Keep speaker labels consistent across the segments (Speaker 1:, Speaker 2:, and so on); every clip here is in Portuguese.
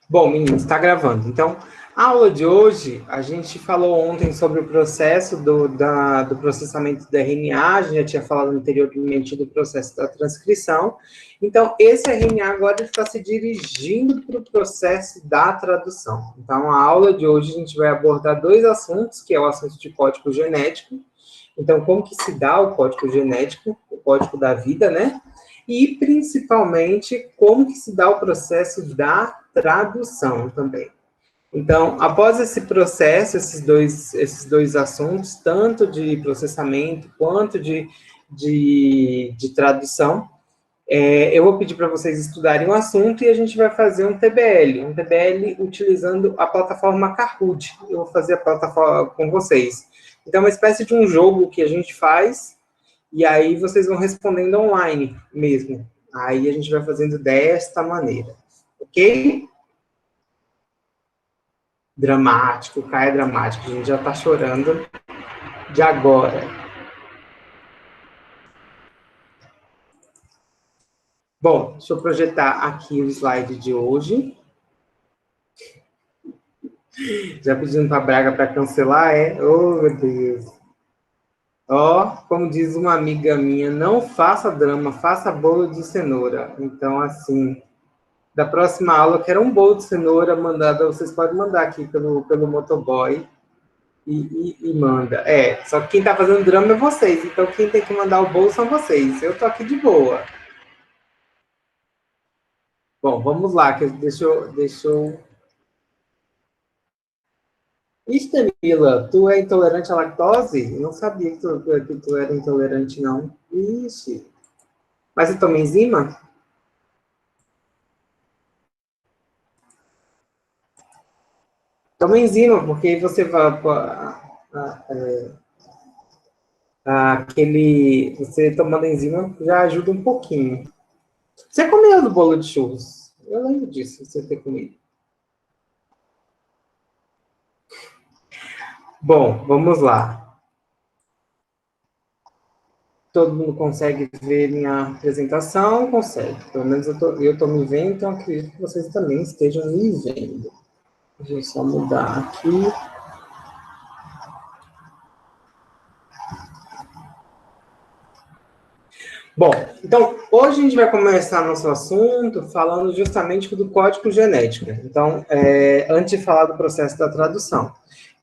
Speaker 1: Bom, meninos, está gravando. Então, a aula de hoje, a gente falou ontem sobre o processo do processamento do RNA, a gente já tinha falado anteriormente do processo da transcrição. Então, esse RNA agora está se dirigindo para o processo da tradução. Então, a aula de hoje a gente vai abordar dois assuntos, que é o assunto de código genético. Então, como que se dá o código genético, o código da vida, né? E, principalmente, como que se dá o processo da tradução também. Então, após esse processo, esses dois assuntos, tanto de processamento quanto de tradução, eu vou pedir para vocês estudarem o assunto e a gente vai fazer um TBL utilizando a plataforma Kahoot. Eu vou fazer a plataforma com vocês. Então, é uma espécie de um jogo que a gente faz e aí vocês vão respondendo online mesmo. Aí a gente vai fazendo desta maneira, ok? Dramático, o Caio é dramático, a gente já tá chorando de agora. Bom, deixa eu projetar aqui o slide de hoje. Já pedindo para a Braga para cancelar, Oh, meu Deus. Ó, como diz uma amiga minha, não faça drama, faça bolo de cenoura. Então, assim, da próxima aula, eu quero um bolo de cenoura mandado, vocês podem mandar aqui pelo motoboy e manda. Só que quem tá fazendo drama é vocês, então quem tem que mandar o bolo são vocês. Eu tô aqui de boa. Bom, vamos lá, deixa eu... Ixi, Camila, tu é intolerante à lactose? Eu não sabia que tu era intolerante, não. Ixi. Mas você toma enzima? Toma enzima, porque aí você vai... Você tomando enzima já ajuda um pouquinho. Você comeu do bolo de churros? Eu lembro disso, você ter comido. Bom, vamos lá. Todo mundo consegue ver minha apresentação? Consegue. Pelo menos eu estou me vendo, então acredito que vocês também estejam me vendo. Deixa eu só mudar aqui. Bom, então, hoje a gente vai começar nosso assunto falando justamente do código genético. Então, antes de falar do processo da tradução.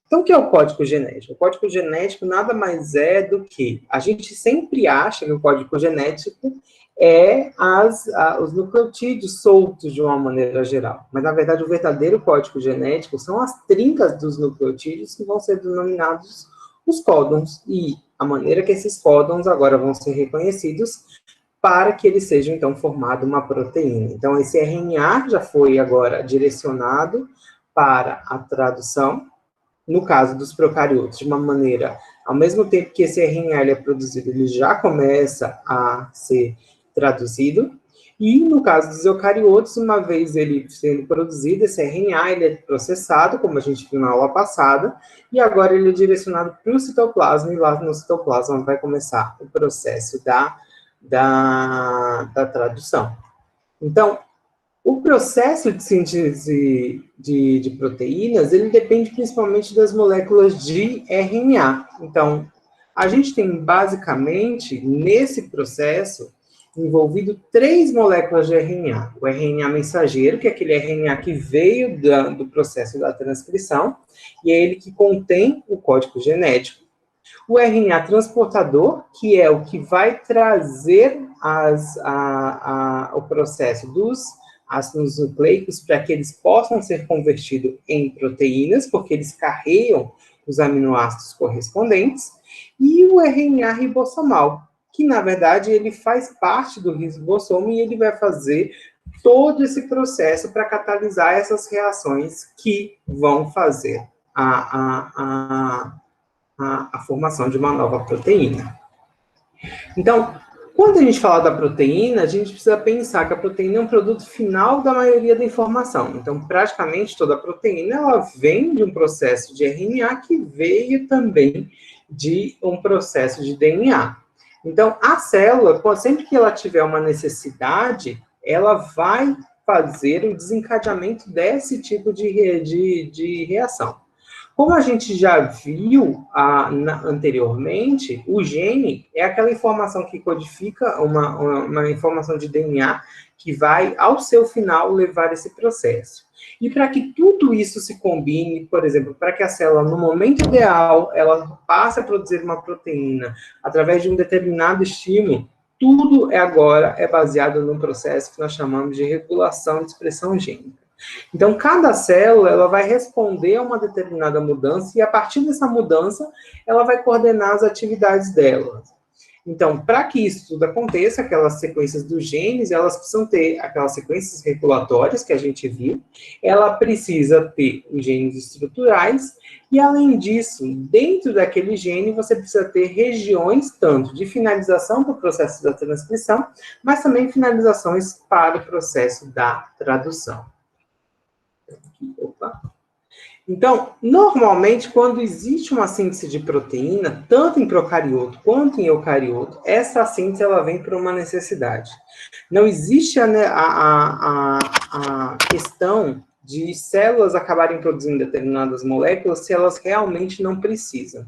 Speaker 1: Então, o que é o código genético? O código genético nada mais é do que a gente sempre acha que o código genético é os nucleotídeos soltos de uma maneira geral. Mas, na verdade, o verdadeiro código genético são as trincas dos nucleotídeos que vão ser denominados os códons. E a maneira que esses códons agora vão ser reconhecidos para que eles sejam, então, formado uma proteína. Então, esse RNA já foi agora direcionado para a tradução, no caso dos procariotos, de uma maneira, ao mesmo tempo que esse RNA é produzido, ele já começa a ser traduzido, e no caso dos eucariotos, uma vez ele sendo produzido, esse RNA, ele é processado, como a gente viu na aula passada, e agora ele é direcionado para o citoplasma, e lá no citoplasma vai começar o processo da tradução. Então, o processo de síntese de proteínas, ele depende principalmente das moléculas de RNA. Então, a gente tem basicamente, nesse processo, envolvido 3 moléculas de RNA. O RNA mensageiro, que é aquele RNA que veio do processo da transcrição, e é ele que contém o código genético. O RNA transportador, que é o que vai trazer o processo dos ácidos nucleicos para que eles possam ser convertidos em proteínas, porque eles carregam os aminoácidos correspondentes, e o RNA ribossomal, que, na verdade, ele faz parte do ribossomo e ele vai fazer todo esse processo para catalisar essas reações que vão fazer a formação de uma nova proteína. Então, quando a gente fala da proteína, a gente precisa pensar que a proteína é um produto final da maioria da informação. Então, praticamente toda a proteína, ela vem de um processo de RNA que veio também de um processo de DNA. Então, a célula, sempre que ela tiver uma necessidade, ela vai fazer o desencadeamento desse tipo de reação. Como a gente já viu anteriormente, o gene é aquela informação que codifica uma informação de DNA que vai, ao seu final, levar esse processo. E para que tudo isso se combine, por exemplo, para que a célula, no momento ideal, ela passe a produzir uma proteína através de um determinado estímulo, tudo agora é baseado num processo que nós chamamos de regulação de expressão gênica. Então, cada célula, ela vai responder a uma determinada mudança, e a partir dessa mudança, ela vai coordenar as atividades dela. Então, para que isso tudo aconteça, aquelas sequências dos genes, elas precisam ter aquelas sequências regulatórias que a gente viu, ela precisa ter os genes estruturais, e além disso, dentro daquele gene, você precisa ter regiões, tanto de finalização para o processo da transcrição, mas também finalizações para o processo da tradução. Opa. Então, normalmente, quando existe uma síntese de proteína, tanto em procarioto quanto em eucarioto, essa síntese ela vem por uma necessidade. Não existe a questão de células acabarem produzindo determinadas moléculas se elas realmente não precisam.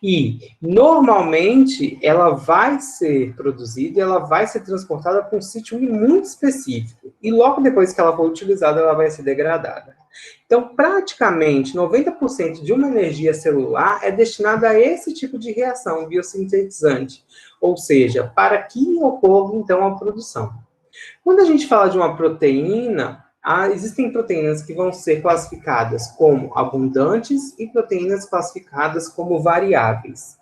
Speaker 1: E, normalmente, ela vai ser produzida, ela vai ser transportada para um sítio muito específico. E logo depois que ela for utilizada, ela vai ser degradada. Então, praticamente, 90% de uma energia celular é destinada a esse tipo de reação biosintetizante. Ou seja, para que ocorra, então, a produção. Quando a gente fala de uma proteína, existem proteínas que vão ser classificadas como abundantes e proteínas classificadas como variáveis.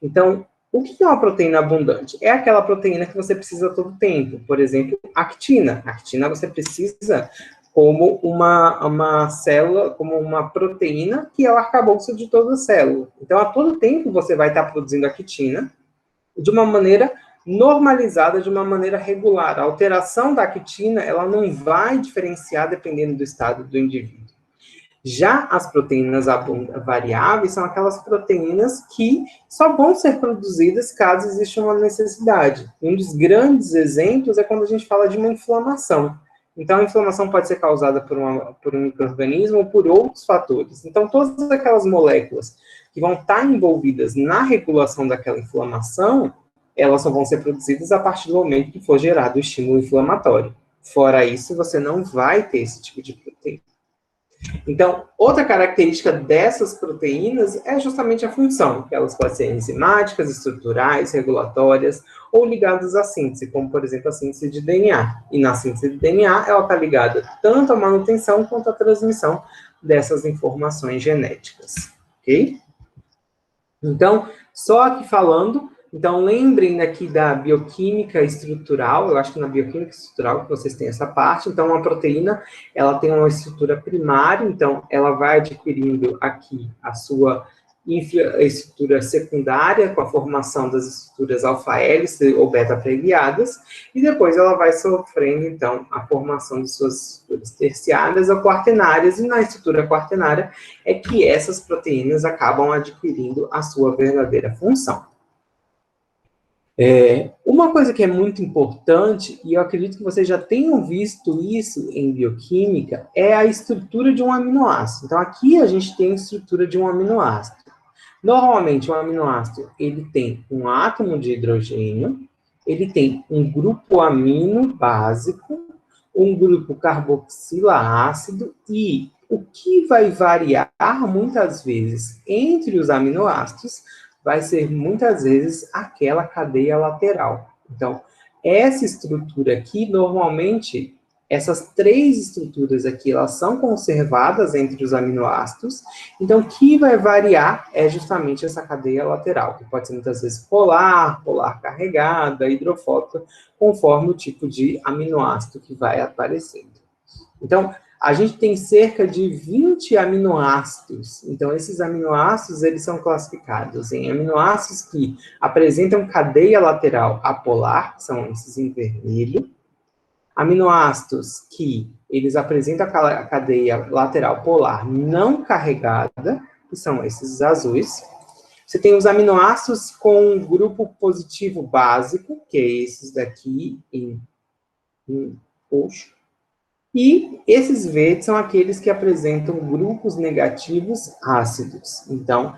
Speaker 1: Então, o que é uma proteína abundante? É aquela proteína que você precisa todo tempo. Por exemplo, actina. Actina você precisa como uma célula, como uma proteína, que é o arcabouço de toda a célula. Então, a todo tempo você vai estar produzindo actina de uma maneira normalizada, de uma maneira regular. A alteração da actina, ela não vai diferenciar dependendo do estado do indivíduo. Já as proteínas variáveis são aquelas proteínas que só vão ser produzidas caso exista uma necessidade. Um dos grandes exemplos é quando a gente fala de uma inflamação. Então, a inflamação pode ser causada por um micro-organismo ou por outros fatores. Então, todas aquelas moléculas que vão estar envolvidas na regulação daquela inflamação, elas só vão ser produzidas a partir do momento que for gerado o estímulo inflamatório. Fora isso, você não vai ter esse tipo de proteína. Então, outra característica dessas proteínas é justamente a função, que elas podem ser enzimáticas, estruturais, regulatórias, ou ligadas à síntese, como, por exemplo, a síntese de DNA. E na síntese de DNA, ela está ligada tanto à manutenção quanto à transmissão dessas informações genéticas, ok? Então, só aqui falando, então lembrem aqui da bioquímica estrutural, eu acho que na bioquímica estrutural que vocês têm essa parte. Então, uma proteína, ela tem uma estrutura primária, então ela vai adquirindo aqui a sua estrutura secundária, com a formação das estruturas alfa-hélice ou beta-preguiadas, e depois ela vai sofrendo, então, a formação de suas estruturas terciárias ou quaternárias, e na estrutura quaternária é que essas proteínas acabam adquirindo a sua verdadeira função. Uma coisa que é muito importante, e eu acredito que vocês já tenham visto isso em bioquímica, é a estrutura de um aminoácido. Então, aqui a gente tem a estrutura de um aminoácido. Normalmente, um aminoácido, ele tem um átomo de hidrogênio, ele tem um grupo amino básico, um grupo carboxilácido, e o que vai variar muitas vezes entre os aminoácidos vai ser muitas vezes aquela cadeia lateral. Então, essa estrutura aqui, normalmente, essas três estruturas aqui, elas são conservadas entre os aminoácidos. Então, o que vai variar é justamente essa cadeia lateral, que pode ser muitas vezes polar, polar carregada, hidrofóbica, conforme o tipo de aminoácido que vai aparecendo. Então, a gente tem cerca de 20 aminoácidos. Então, esses aminoácidos, eles são classificados em aminoácidos que apresentam cadeia lateral apolar, que são esses em vermelho. Aminoácidos que eles apresentam a cadeia lateral polar não carregada, que são esses azuis. Você tem os aminoácidos com grupo positivo básico, que é esses daqui em roxo. E esses verdes são aqueles que apresentam grupos negativos ácidos. Então,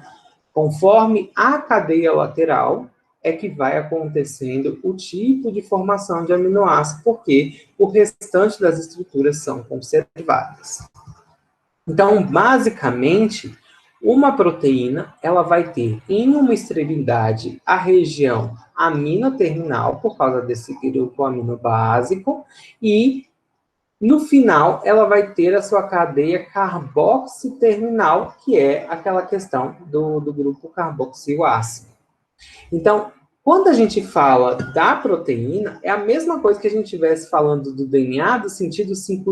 Speaker 1: conforme a cadeia lateral, é que vai acontecendo o tipo de formação de aminoácido, porque o restante das estruturas são conservadas. Então, basicamente, uma proteína, ela vai ter em uma extremidade a região aminoterminal, por causa desse grupo amino básico, e no final ela vai ter a sua cadeia carboxiterminal, que é aquela questão do grupo carboxil ácido. Então, quando a gente fala da proteína, é a mesma coisa que a gente estivesse falando do DNA, do sentido 5'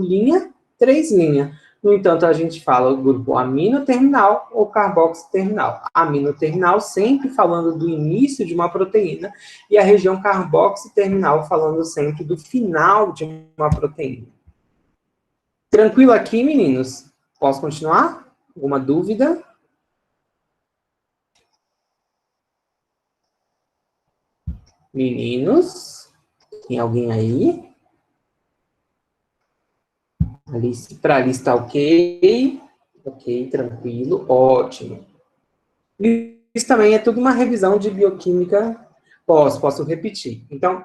Speaker 1: 3'. No entanto, a gente fala do grupo aminoterminal ou carboxiterminal. Aminoterminal sempre falando do início de uma proteína e a região carboxiterminal falando sempre do final de uma proteína. Tranquilo aqui, meninos? Posso continuar? Alguma dúvida? Meninos? Tem alguém aí? Para a lista, ok. Ok, tranquilo, ótimo. Isso também é tudo uma revisão de bioquímica. Posso repetir. Então,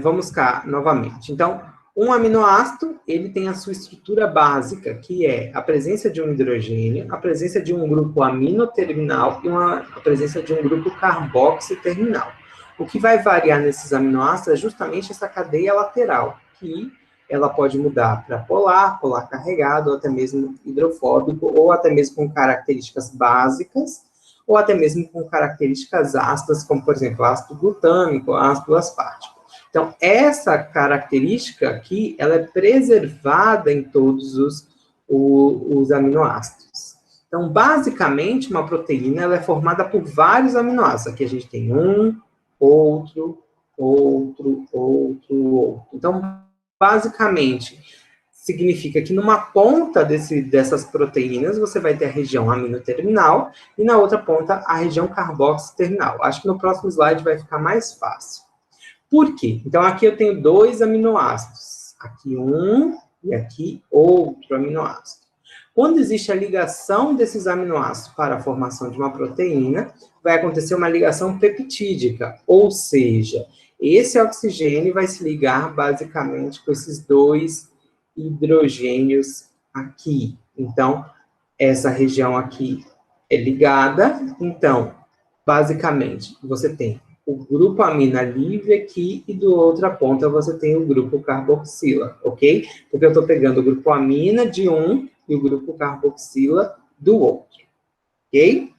Speaker 1: vamos cá novamente. Então, um aminoácido, ele tem a sua estrutura básica, que é a presença de um hidrogênio, a presença de um grupo aminoterminal e a presença de um grupo carboxiterminal. O que vai variar nesses aminoácidos é justamente essa cadeia lateral, que ela pode mudar para polar, polar carregado, ou até mesmo hidrofóbico, ou até mesmo com características básicas, ou até mesmo com características ácidas, como, por exemplo, ácido glutâmico, ácido aspartico. Então, essa característica aqui, ela é preservada em todos os aminoácidos. Então, basicamente, uma proteína, ela é formada por vários aminoácidos. Aqui a gente tem um, outro. Então, basicamente, significa que numa ponta dessas proteínas, você vai ter a região aminoterminal e na outra ponta a região carboxiterminal. Acho que no próximo slide vai ficar mais fácil. Por quê? Então, aqui eu tenho dois aminoácidos. Aqui um e aqui outro aminoácido. Quando existe a ligação desses aminoácidos para a formação de uma proteína, vai acontecer uma ligação peptídica, ou seja, esse oxigênio vai se ligar basicamente com esses dois hidrogênios aqui. Então, essa região aqui é ligada. Então, basicamente, você tem o grupo amina livre aqui e do outra ponta você tem o grupo carboxila, ok? Porque eu estou pegando o grupo amina de um e o grupo carboxila do outro, ok?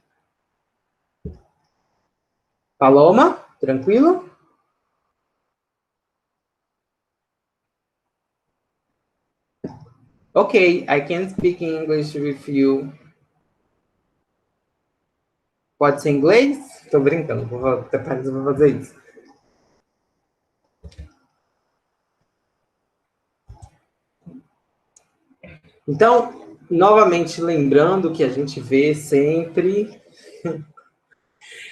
Speaker 1: Paloma, tranquilo? Ok, I can speak English with you. Pode ser inglês? Estou brincando, vou fazer isso. Então, novamente lembrando que a gente vê sempre,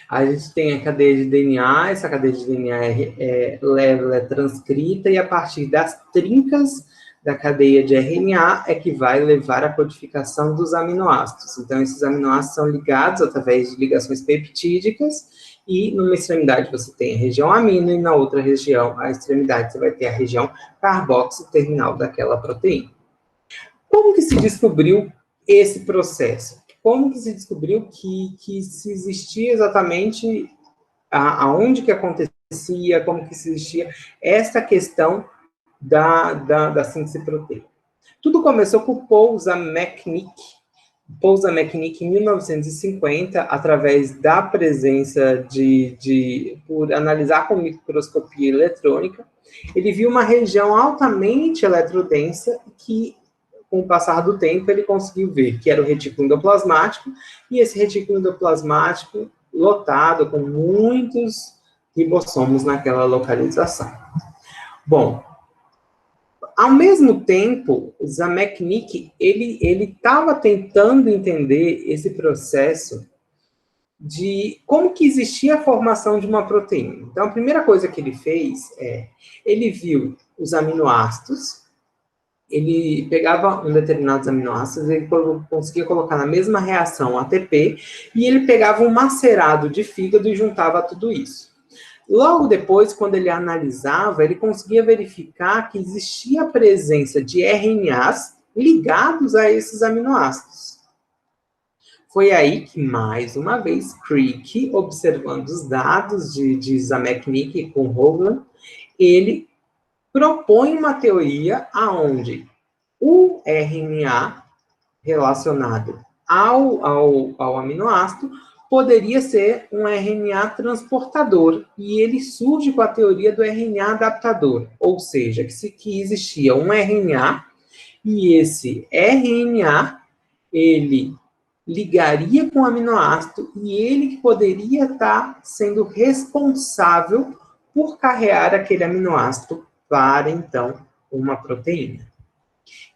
Speaker 1: a gente tem a cadeia de DNA, essa cadeia de DNA é transcrita, e a partir das trincas da cadeia de RNA é que vai levar à codificação dos aminoácidos. Então, esses aminoácidos são ligados através de ligações peptídicas, e numa extremidade você tem a região amino, e na outra região, a extremidade, você vai ter a região carboxiterminal daquela proteína. Como que se descobriu esse processo? Como que se descobriu que se existia exatamente aonde que acontecia, como que se existia essa questão da síntese proteica? Tudo começou com Paul Zamenhof. Paul Zamenhof, em 1950, através da presença por analisar com microscopia eletrônica, ele viu uma região altamente eletrodensa que, com o passar do tempo, ele conseguiu ver que era o retículo endoplasmático, e esse retículo endoplasmático lotado com muitos ribossomos naquela localização. Bom, ao mesmo tempo, Zamenhof, ele estava tentando entender esse processo de como que existia a formação de uma proteína. Então, a primeira coisa que ele fez ele viu os aminoácidos, ele pegava um determinados aminoácidos, ele conseguia colocar na mesma reação ATP, e ele pegava um macerado de fígado e juntava tudo isso. Logo depois, quando ele analisava, ele conseguia verificar que existia a presença de RNAs ligados a esses aminoácidos. Foi aí que, mais uma vez, Crick, observando os dados de Zameknik com Hovland, ele propõe uma teoria aonde o RNA relacionado ao aminoácido poderia ser um RNA transportador, e ele surge com a teoria do RNA adaptador, ou seja, que existia um RNA, e esse RNA, ele ligaria com o aminoácido, e ele que poderia estar sendo responsável por carregar aquele aminoácido para, então, uma proteína.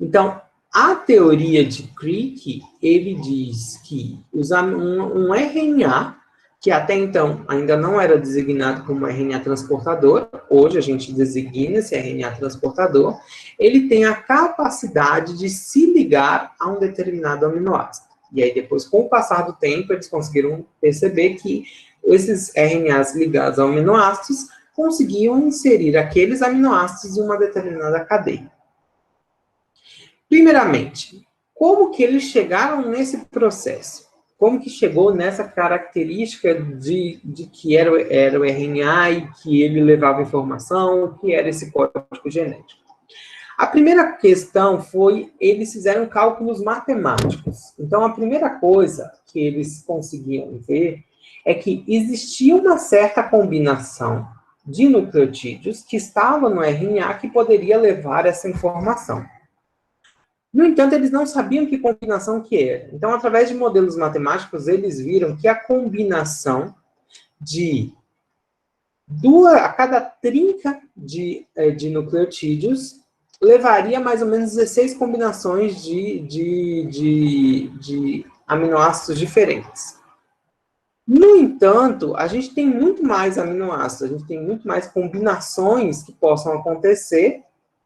Speaker 1: Então, a teoria de Crick, ele diz que um RNA, que até então ainda não era designado como RNA transportador, hoje a gente designa esse RNA transportador, ele tem a capacidade de se ligar a um determinado aminoácido. E aí, depois, com o passar do tempo, eles conseguiram perceber que esses RNAs ligados a aminoácidos conseguiam inserir aqueles aminoácidos em uma determinada cadeia. Primeiramente, como que eles chegaram nesse processo? Como que chegou nessa característica de que era o RNA e que ele levava informação, que era esse código genético? A primeira questão foi, eles fizeram cálculos matemáticos. Então, a primeira coisa que eles conseguiam ver é que existia uma certa combinação de nucleotídeos que estava no RNA que poderia levar essa informação. No entanto, eles não sabiam que combinação que era. Então, através de modelos matemáticos, eles viram que a combinação de a cada trinca de nucleotídeos levaria mais ou menos 16 combinações de aminoácidos diferentes. No entanto, a gente tem muito mais aminoácidos, a gente tem muito mais combinações que possam acontecer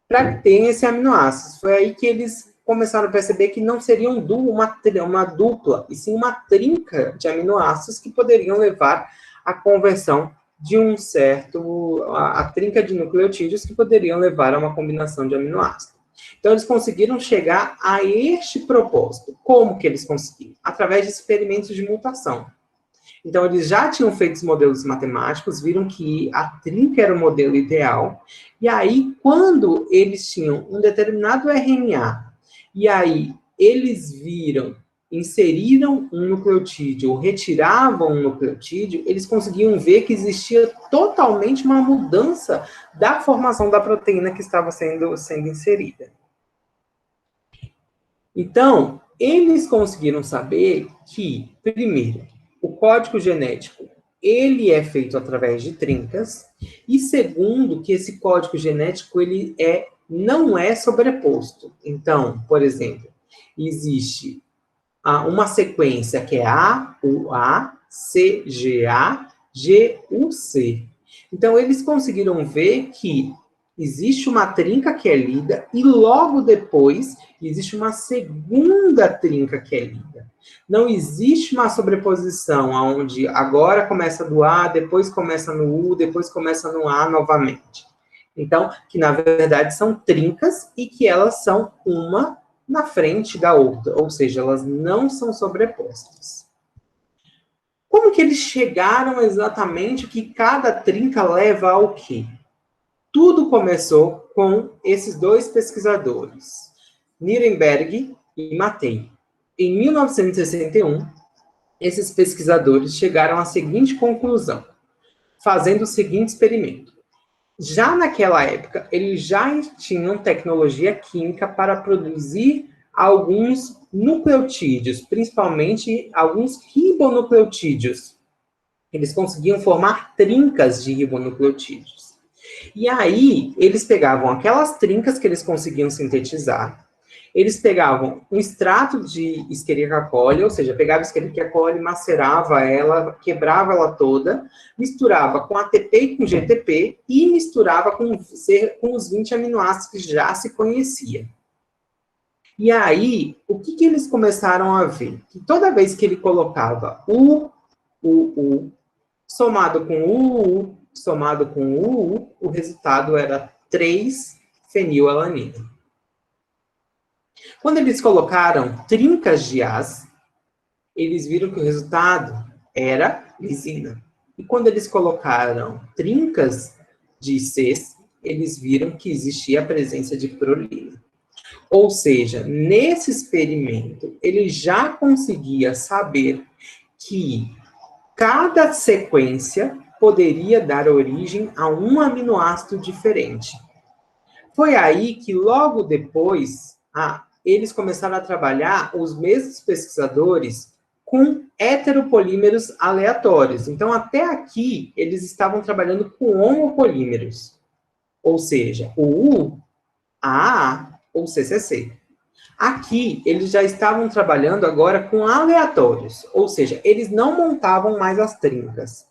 Speaker 1: para ter esse aminoácido. Foi aí que eles começaram a perceber que não seria uma dupla, e sim uma trinca de aminoácidos que poderiam levar à conversão de a trinca de nucleotídeos que poderiam levar a uma combinação de aminoácidos. Então, eles conseguiram chegar a este propósito. Como que eles conseguiram? Através de experimentos de mutação. Então, eles já tinham feito os modelos matemáticos, viram que a trinca era o modelo ideal, e aí, quando eles tinham um determinado RNA, e aí eles inseriram um nucleotídeo, ou retiravam um nucleotídeo, eles conseguiam ver que existia totalmente uma mudança da formação da proteína que estava sendo inserida. Então, eles conseguiram saber que, primeiro, o código genético, ele é feito através de trincas, e segundo, que esse código genético, ele não é sobreposto. Então, por exemplo, existe uma sequência que é AUA, CGA, GUC. Então, eles conseguiram ver que existe uma trinca que é lida, e logo depois existe uma segunda trinca que é lida. Não existe uma sobreposição, onde agora começa do A, depois começa no U, depois começa no A novamente. Então, que na verdade são trincas e que elas são uma na frente da outra, ou seja, elas não são sobrepostas. Como que eles chegaram exatamente que cada trinca leva ao quê? Tudo começou com esses dois pesquisadores, Nirenberg e Matei. Em 1961, esses pesquisadores chegaram à seguinte conclusão, fazendo o seguinte experimento. Já naquela época, eles já tinham tecnologia química para produzir alguns nucleotídeos, principalmente alguns ribonucleotídeos. Eles conseguiam formar trincas de ribonucleotídeos. E aí, eles pegavam aquelas trincas que eles conseguiam sintetizar, eles pegavam um extrato de Escherichia coli, ou seja, pegava Escherichia coli, macerava ela, quebrava ela toda, misturava com ATP e com GTP, e misturava com os 20 aminoácidos que já se conhecia. E aí, o que eles começaram a ver? Que toda vez que ele colocava U, somado com somado com o resultado era 3-fenilalanina. Quando eles colocaram trincas de As, eles viram que o resultado era lisina. E quando eles colocaram trincas de Cs, eles viram que existia a presença de prolina. Ou seja, nesse experimento, ele já conseguia saber que cada sequência poderia dar origem a um aminoácido diferente. Foi aí que, logo depois, eles começaram a trabalhar, os mesmos pesquisadores, com heteropolímeros aleatórios. Então, até aqui, eles estavam trabalhando com homopolímeros, ou seja, o U, a AA ou CCC. Aqui, eles já estavam trabalhando agora com aleatórios, ou seja, eles não montavam mais as trincas.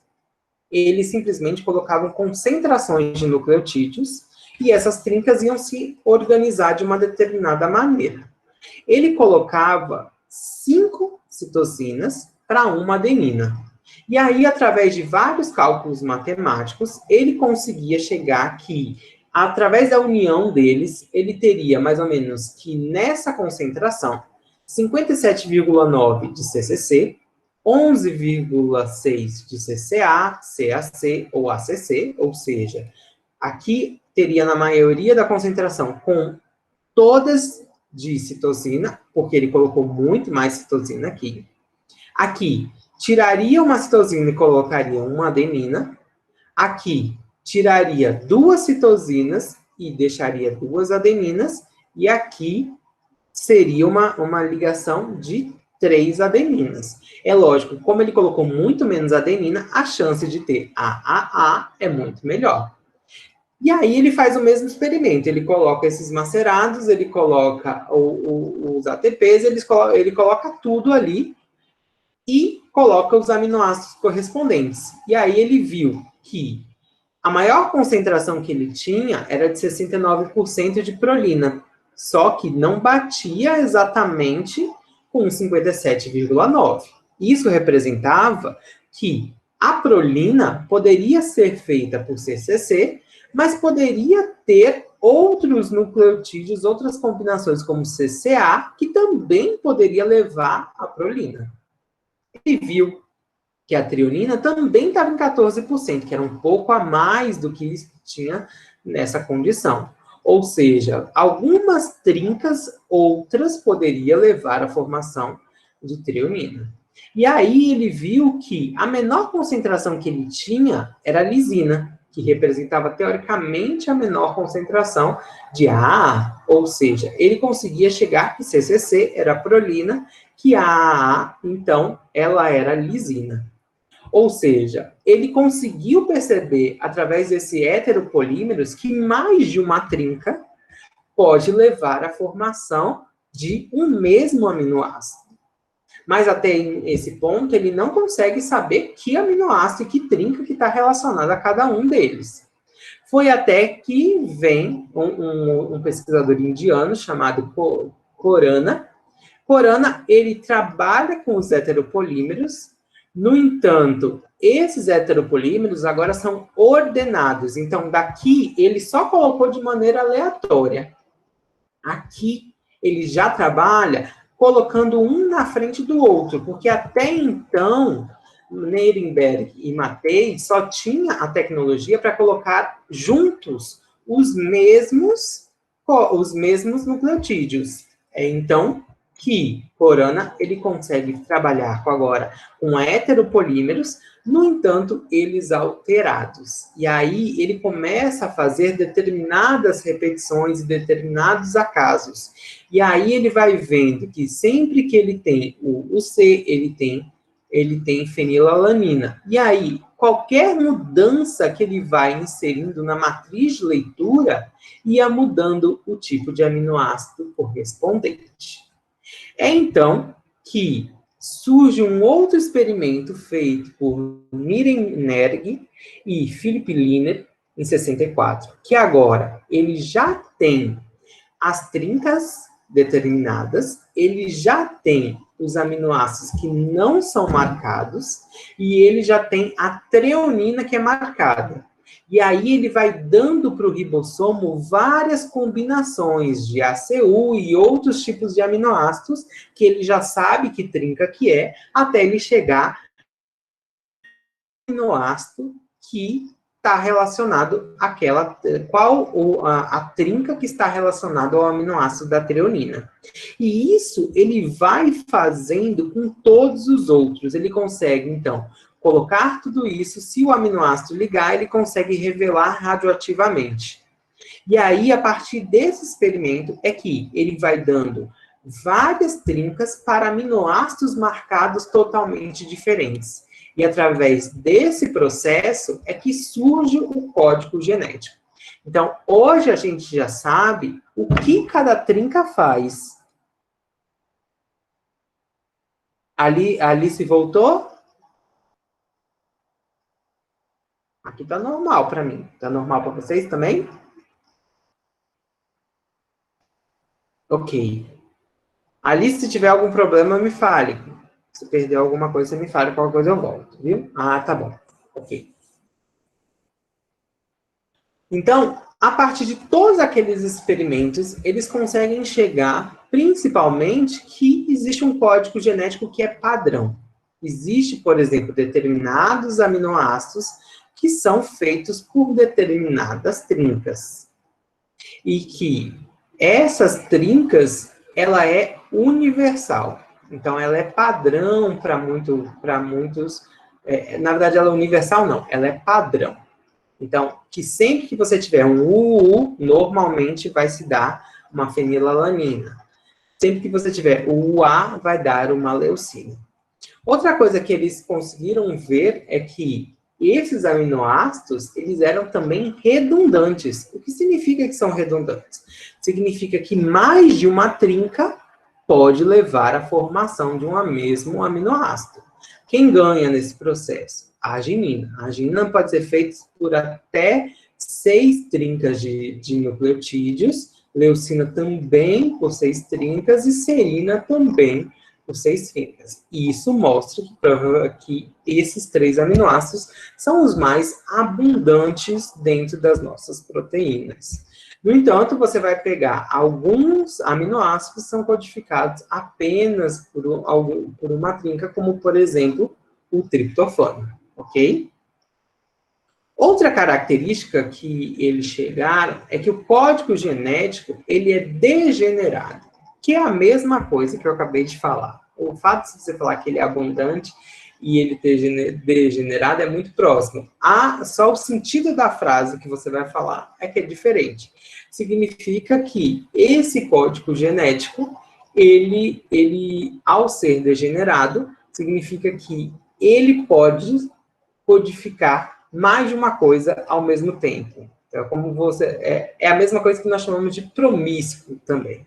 Speaker 1: Eles simplesmente colocavam concentrações de nucleotídeos e essas trincas iam se organizar de uma determinada maneira. Ele colocava 5 citocinas para uma adenina. E aí, através de vários cálculos matemáticos, ele conseguia chegar que, através da união deles, ele teria mais ou menos que nessa concentração 57,9 de CCC, 11,6 de CCA, CAC ou ACC, ou seja, aqui teria na maioria da concentração com todas de citosina, porque ele colocou muito mais citosina aqui. Aqui, tiraria uma citosina e colocaria uma adenina. Aqui, tiraria 2 citosinas e deixaria 2 adeninas. E aqui, seria uma ligação de 3 adeninas. É lógico, como ele colocou muito menos adenina, a chance de ter AAA é muito melhor. E aí ele faz o mesmo experimento, ele coloca esses macerados, ele coloca os ATPs, ele coloca tudo ali e coloca os aminoácidos correspondentes. E aí ele viu que a maior concentração que ele tinha era de 69% de prolina, só que não batia exatamente com 57,9. Isso representava que a prolina poderia ser feita por CCC, mas poderia ter outros nucleotídeos, outras combinações como CCA, que também poderia levar à prolina. Ele viu que a trionina também estava em 14%, que era um pouco a mais do que tinha nessa condição. Ou seja, algumas trincas, outras poderia levar à formação de trionina. E aí ele viu que a menor concentração que ele tinha era a lisina, que representava teoricamente a menor concentração de AA, ou seja, ele conseguia chegar que CCC era prolina, que a AA, então, ela era lisina. Ou seja, ele conseguiu perceber, através desse heteropolímeros, que mais de uma trinca pode levar à formação de um mesmo aminoácido. Mas até esse ponto, ele não consegue saber que aminoácido e que trinca que está relacionada a cada um deles. Foi até que vem um pesquisador indiano chamado Khorana. Khorana, ele trabalha com os heteropolímeros. No entanto, esses heteropolímeros agora são ordenados. Então, daqui, ele só colocou de maneira aleatória. Aqui, ele já trabalha colocando um na frente do outro, porque até então, Nirenberg e Matei só tinha a tecnologia para colocar juntos os mesmos nucleotídeos. Então, que Khorana, ele consegue trabalhar agora com heteropolímeros, no entanto, eles alterados. E aí ele começa a fazer determinadas repetições e determinados acasos. E aí ele vai vendo que sempre que ele tem o C, ele tem fenilalanina. E aí, qualquer mudança que ele vai inserindo na matriz de leitura, ia mudando o tipo de aminoácido correspondente. É então que surge um outro experimento feito por Nirenberg e Philip Liner em 64, que agora ele já tem as trincas determinadas, ele já tem os aminoácidos que não são marcados, e ele já tem a treonina que é marcada. E aí ele vai dando para o ribossomo várias combinações de ACU e outros tipos de aminoácidos, que ele já sabe que trinca que é, até ele chegar no aminoácido que está relacionado àquela, a trinca que está relacionada ao aminoácido da treonina. E isso ele vai fazendo com todos os outros. Ele consegue, então, colocar tudo isso, se o aminoácido ligar, ele consegue revelar radioativamente. E aí, a partir desse experimento, é que ele vai dando várias trincas para aminoácidos marcados totalmente diferentes. E através desse processo é que surge o código genético. Então, hoje a gente já sabe o que cada trinca faz. Alice voltou? Aqui tá normal para mim. Tá normal para vocês também? Ok. Alice, se tiver algum problema, me fale. Se perdeu alguma coisa, você me fale, qualquer coisa eu volto, viu? Ah, tá bom. Ok. Então, a partir de todos aqueles experimentos, eles conseguem chegar, principalmente, que existe um código genético que é padrão. Existe, por exemplo, determinados aminoácidos que são feitos por determinadas trincas. E que essas trincas, ela é universal. Então, ela é padrão para muitos... na verdade, ela é universal, não. Ela é padrão. Então, que sempre que você tiver um UU, normalmente vai se dar uma fenilalanina. Sempre que você tiver o UA, vai dar uma leucina. Outra coisa que eles conseguiram ver é que esses aminoácidos, eles eram também redundantes. O que significa que são redundantes? Significa que mais de uma trinca pode levar à formação de um mesmo aminoácido. Quem ganha nesse processo? A arginina. A arginina pode ser feita por até 6 trincas de nucleotídeos, leucina também por 6 trincas e serina também por 6 trincas. E isso mostra que esses 3 aminoácidos são os mais abundantes dentro das nossas proteínas. No entanto, você vai pegar alguns aminoácidos que são codificados apenas por uma trinca, como, por exemplo, o triptofano, ok? Outra característica que eles chegaram é que o código genético, ele é degenerado, que é a mesma coisa que eu acabei de falar. O fato de você falar que ele é abundante e ele degenerado é muito próximo. Só o sentido da frase que você vai falar é que é diferente. Significa que esse código genético, ele ao ser degenerado, significa que ele pode codificar mais de uma coisa ao mesmo tempo. Então, é a mesma coisa que nós chamamos de promíscuo também.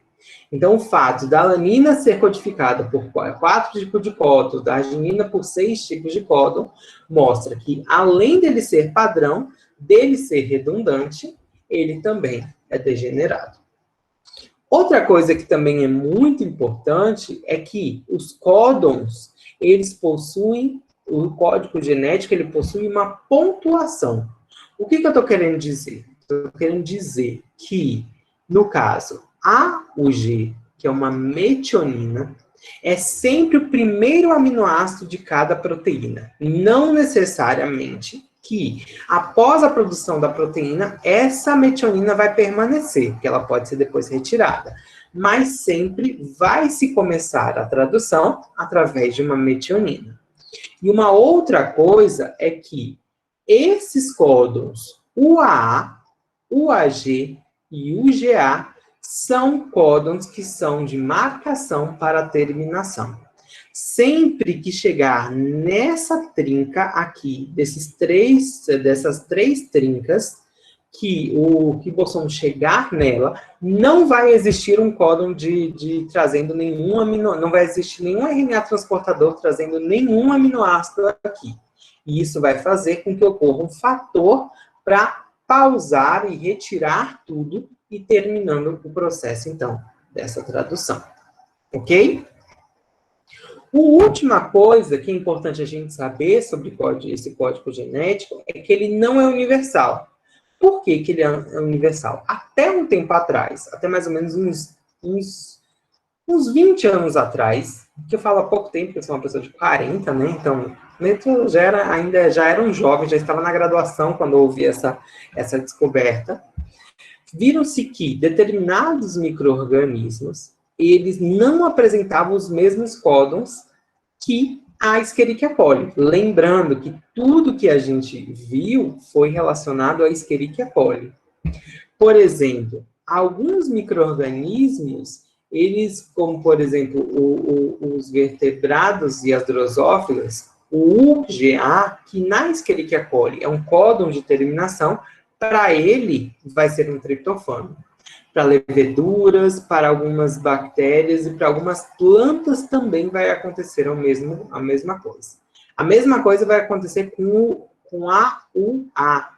Speaker 1: Então, o fato da alanina ser codificada por 4 tipos de códon, da arginina por 6 tipos de códon, mostra que, além dele ser padrão, dele ser redundante, ele também é degenerado. Outra coisa que também é muito importante é que os códons, eles possuem, o código genético, ele possui uma pontuação. O que eu estou querendo dizer? Estou querendo dizer que, no caso, a UG, que é uma metionina, é sempre o primeiro aminoácido de cada proteína. Não necessariamente que, após a produção da proteína, essa metionina vai permanecer, que ela pode ser depois retirada. Mas sempre vai se começar a tradução através de uma metionina. E uma outra coisa é que esses códons UAA, UAG e UGA são códons que são de marcação para terminação. Sempre que chegar nessa trinca aqui, dessas 3 trincas, que o ribossomo chegar nela, não vai existir um códon trazendo nenhum não vai existir nenhum RNA transportador trazendo nenhum aminoácido aqui. E isso vai fazer com que ocorra um fator para pausar e retirar tudo e terminando o processo, então, dessa tradução. Ok? A última coisa que é importante a gente saber sobre esse código genético é que ele não é universal. Por que que ele é universal? Até um tempo atrás, até mais ou menos uns 20 anos atrás, que eu falo há pouco tempo, porque eu sou uma pessoa de 40, né? Então, eu já era um jovem, já estava na graduação quando houve essa descoberta. Viram-se que determinados micro-organismos, eles não apresentavam os mesmos códons que a Escherichia coli. Lembrando que tudo que a gente viu foi relacionado à Escherichia coli. Por exemplo, alguns micro-organismos, eles, como por exemplo, os vertebrados e as drosófilas, o UGA, que na Escherichia coli é um códon de terminação, para ele vai ser um triptofano. Para leveduras, para algumas bactérias e para algumas plantas também vai acontecer a mesma coisa. A mesma coisa vai acontecer com a UA,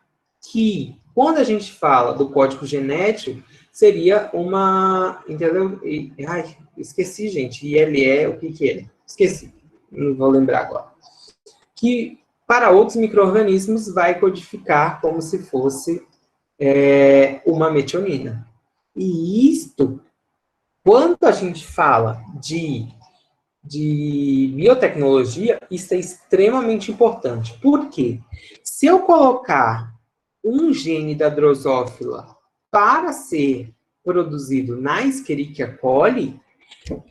Speaker 1: que, quando a gente fala do código genético, seria uma... Entendeu? Ai, esqueci, gente. ILE, o que é? Esqueci. Não vou lembrar agora. Que, para outros micro-organismos, vai codificar como se fosse uma metionina. E isto, quando a gente fala de biotecnologia, isso é extremamente importante. Por quê? Se eu colocar um gene da drosófila para ser produzido na Escherichia coli,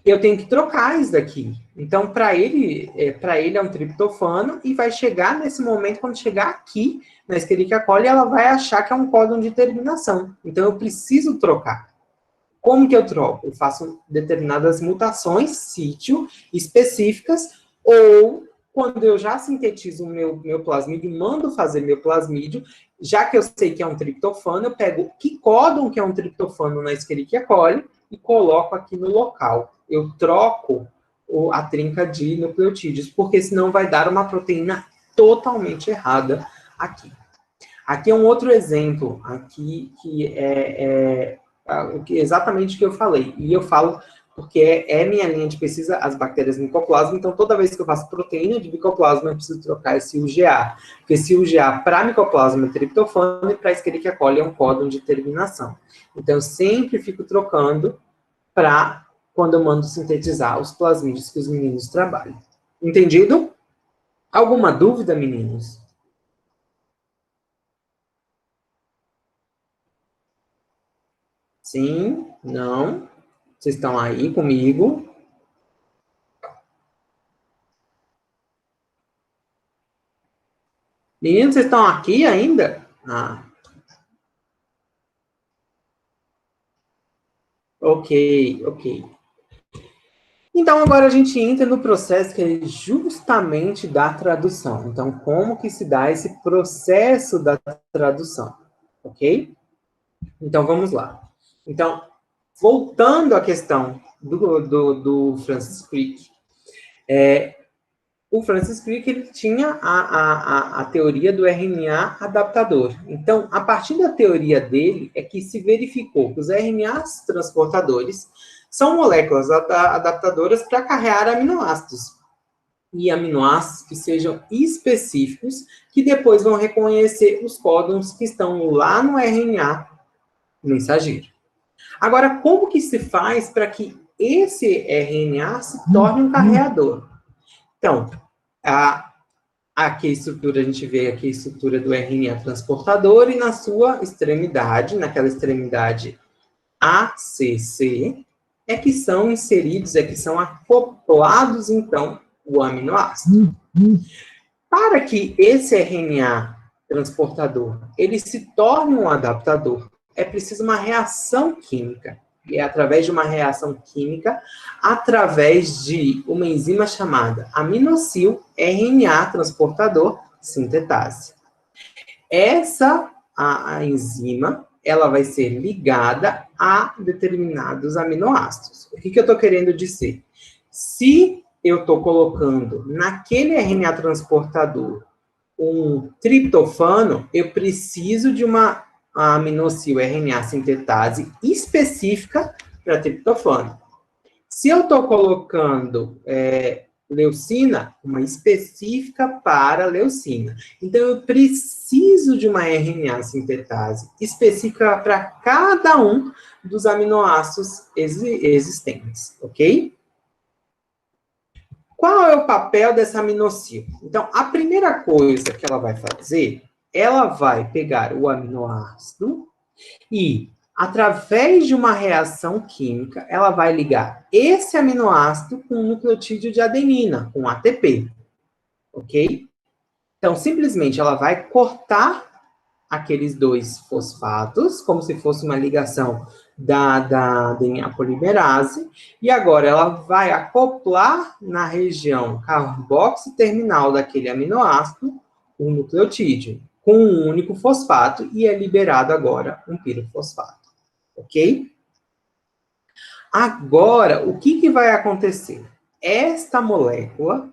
Speaker 1: eu tenho que trocar isso daqui. Então, para ele é um triptofano e vai chegar nesse momento, quando chegar aqui na Escherichia coli, ela vai achar que é um códon de terminação. Então, eu preciso trocar. Como que eu troco? Eu faço determinadas mutações, sítio, específicas, ou quando eu já sintetizo o meu plasmídio, mando fazer meu plasmídio, já que eu sei que é um triptofano, eu pego que códon que é um triptofano na Escherichia coli e coloco aqui no local. Eu troco a trinca de nucleotídeos, porque senão vai dar uma proteína totalmente errada aqui. Aqui é um outro exemplo, aqui que exatamente o que eu falei. E eu falo porque é minha linha de pesquisa, as bactérias micoplasma, então toda vez que eu faço proteína de micoplasma, eu preciso trocar esse UGA. Porque esse UGA para micoplasma é triptofano e para Escherichia coli é um códon de terminação. Então eu sempre fico trocando para quando eu mando sintetizar os plasmídios que os meninos trabalham. Entendido? Alguma dúvida, meninos? Sim? Não? Vocês estão aí comigo? Meninos, vocês estão aqui ainda? Ah. Ok, ok. Então, agora a gente entra no processo que é justamente da tradução. Então, como que se dá esse processo da tradução? Ok? Então, vamos lá. Então, voltando à questão do Francis Crick, o Francis Crick ele tinha a teoria do RNA adaptador. Então, a partir da teoria dele, é que se verificou que os RNAs transportadores são moléculas adaptadoras para carregar aminoácidos. E aminoácidos que sejam específicos, que depois vão reconhecer os códons que estão lá no RNA mensageiro. Agora, como que se faz para que esse RNA se torne um carreador? Então, aqui a estrutura, a gente vê aqui a estrutura do RNA transportador e na sua extremidade, naquela extremidade ACC, que são inseridos, que são acoplados, então, o aminoácido. Para que esse RNA transportador, ele se torne um adaptador, é preciso uma reação química. E é através de uma reação química, através de uma enzima chamada aminosil RNA transportador sintetase. Essa a enzima, ela vai ser ligada a determinados aminoácidos. O que eu estou querendo dizer? Se eu estou colocando naquele RNA transportador um triptofano, eu preciso de uma aminosil RNA sintetase específica para triptofano. Se eu estou colocando leucina, uma específica para leucina. Então, eu preciso de uma RNA sintetase específica para cada um dos aminoácidos existentes, ok? Qual é o papel dessa aminosil? Então, a primeira coisa que ela vai fazer, ela vai pegar o aminoácido e, através de uma reação química, ela vai ligar esse aminoácido com um nucleotídeo de adenina, com ATP, ok? Então, simplesmente, ela vai cortar aqueles dois fosfatos, como se fosse uma ligação da DNA polimerase, e agora ela vai acoplar na região carboxo terminal daquele aminoácido um nucleotídeo com um único fosfato, e é liberado agora um pirofosfato, ok? Agora, o que vai acontecer? Esta molécula,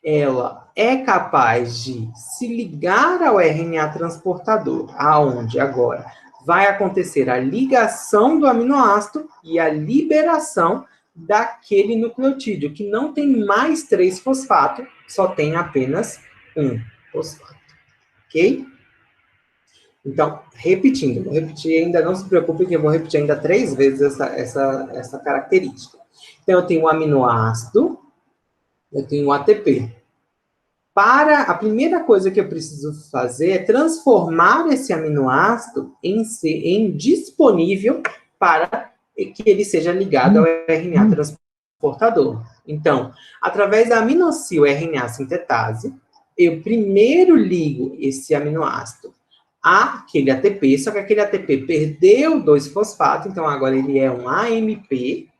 Speaker 1: ela é capaz de se ligar ao RNA transportador, aonde agora vai acontecer a ligação do aminoácido e a liberação daquele nucleotídeo, que não tem mais 3 fosfatos, só tem apenas um fosfato, ok? Então, repetindo, vou repetir ainda, não se preocupe que eu vou repetir ainda 3 vezes essa característica. Então, eu tenho o aminoácido, eu tenho o ATP. A primeira coisa que eu preciso fazer é transformar esse aminoácido em disponível para que ele seja ligado ao RNA transportador. Então, através da aminosil RNA sintetase, eu primeiro ligo esse aminoácido àquele ATP, só que aquele ATP perdeu 2 fosfatos, então agora ele é um AMP,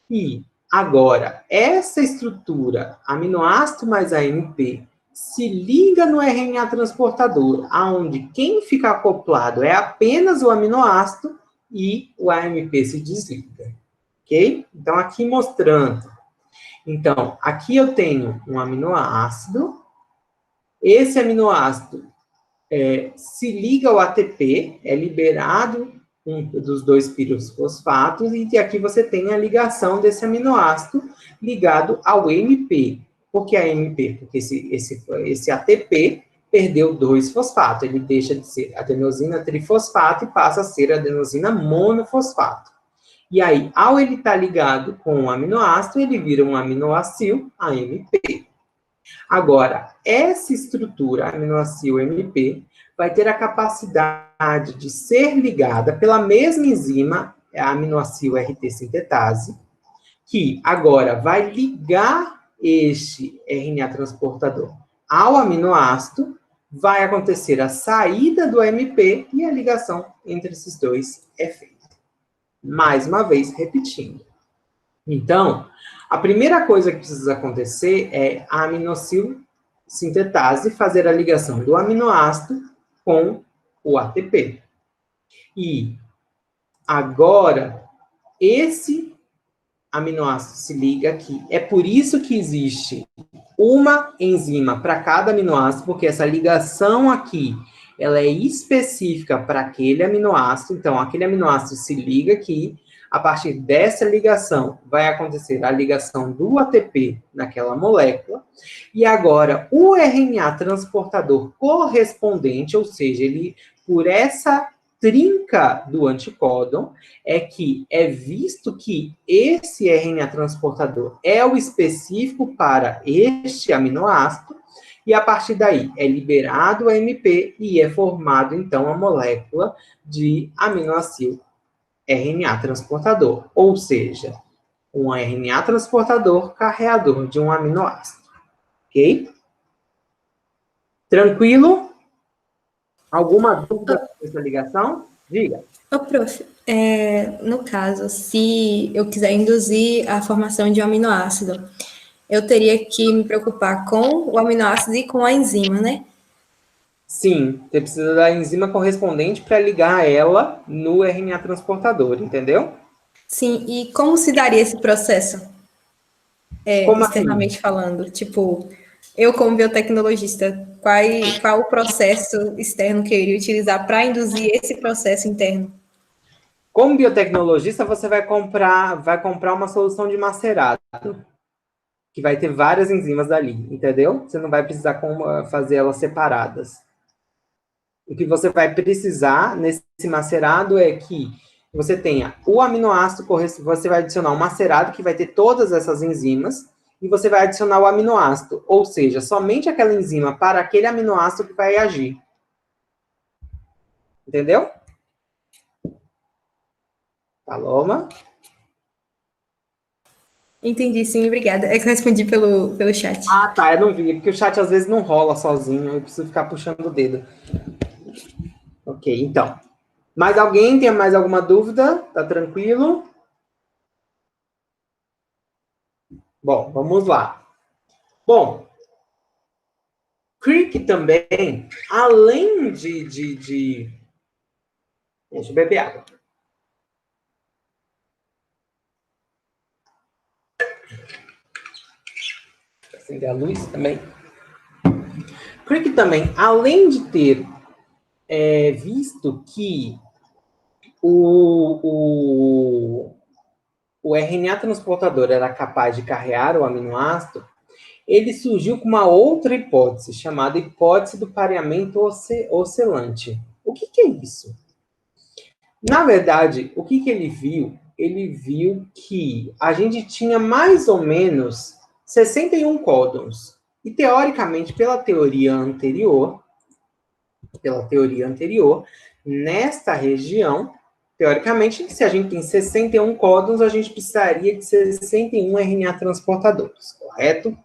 Speaker 1: e agora essa estrutura aminoácido mais AMP se liga no RNA transportador, aonde quem fica acoplado é apenas o aminoácido e o AMP se desliga, ok? Então, aqui mostrando. Então, aqui eu tenho um aminoácido, esse aminoácido se liga ao ATP, é liberado um dos 2 pirofosfatos, e aqui você tem a ligação desse aminoácido ligado ao MP. Por que AMP? Porque esse ATP perdeu 2 fosfatos, ele deixa de ser adenosina trifosfato e passa a ser adenosina monofosfato. E aí, ao ele estar ligado com o aminoácido, ele vira um aminoacil AMP. Agora, essa estrutura aminoacil MP vai ter a capacidade de ser ligada pela mesma enzima, a aminoacil RT sintetase, que agora vai ligar este RNA transportador ao aminoácido, vai acontecer a saída do AMP e a ligação entre esses dois é feita. Mais uma vez, repetindo. Então, a primeira coisa que precisa acontecer é a aminosil sintetase fazer a ligação do aminoácido com o ATP. E agora, esse aminoácido se liga aqui. É por isso que existe uma enzima para cada aminoácido, porque essa ligação aqui, ela é específica para aquele aminoácido. Então, aquele aminoácido se liga aqui. A partir dessa ligação, vai acontecer a ligação do ATP naquela molécula. E agora, o RNA transportador correspondente, ou seja, ele, por essa trinca do anticódon, é que é visto que esse RNA transportador é o específico para este aminoácido, e a partir daí é liberado o AMP e é formado, então, a molécula de aminoácido RNA transportador, ou seja, um RNA transportador carreador de um aminoácido. Ok? Tranquilo? Alguma dúvida sobre essa ligação? Diga.
Speaker 2: Ô, prof, no caso, se eu quiser induzir a formação de um aminoácido, eu teria que me preocupar com o aminoácido e com a enzima, né?
Speaker 1: Sim, você precisa da enzima correspondente para ligar ela no RNA transportador, entendeu?
Speaker 2: Sim, e como se daria esse processo,
Speaker 1: Como
Speaker 2: externamente
Speaker 1: assim?
Speaker 2: falando? Tipo, eu como biotecnologista, qual o processo externo que eu iria utilizar para induzir esse processo interno?
Speaker 1: Como biotecnologista, você vai comprar uma solução de macerado, que vai ter várias enzimas dali, entendeu? Você não vai precisar fazer elas separadas. O que você vai precisar nesse macerado é que você tenha o aminoácido, você vai adicionar um macerado que vai ter todas essas enzimas, e você vai adicionar o aminoácido, ou seja, somente aquela enzima para aquele aminoácido que vai agir. Entendeu? Paloma?
Speaker 2: Entendi, sim, obrigada. É que eu respondi pelo chat.
Speaker 1: Ah, tá, eu não vi, porque o chat às vezes não rola sozinho, eu preciso ficar puxando o dedo. Ok, então. Mais alguém tem mais alguma dúvida? Tá tranquilo? Bom, vamos lá. Bom, Crick também, além de... Deixa eu beber água. Acender a luz também. Crick também, além de ter visto que o RNA transportador era capaz de carregar o aminoácido, ele surgiu com uma outra hipótese, chamada hipótese do pareamento oscilante. O que é isso? Na verdade, o que ele viu? Ele viu que a gente tinha mais ou menos 61 códons. E, teoricamente, pela teoria anterior, nesta região, teoricamente, se a gente tem 61 códons, a gente precisaria de 61 RNA transportadores, correto?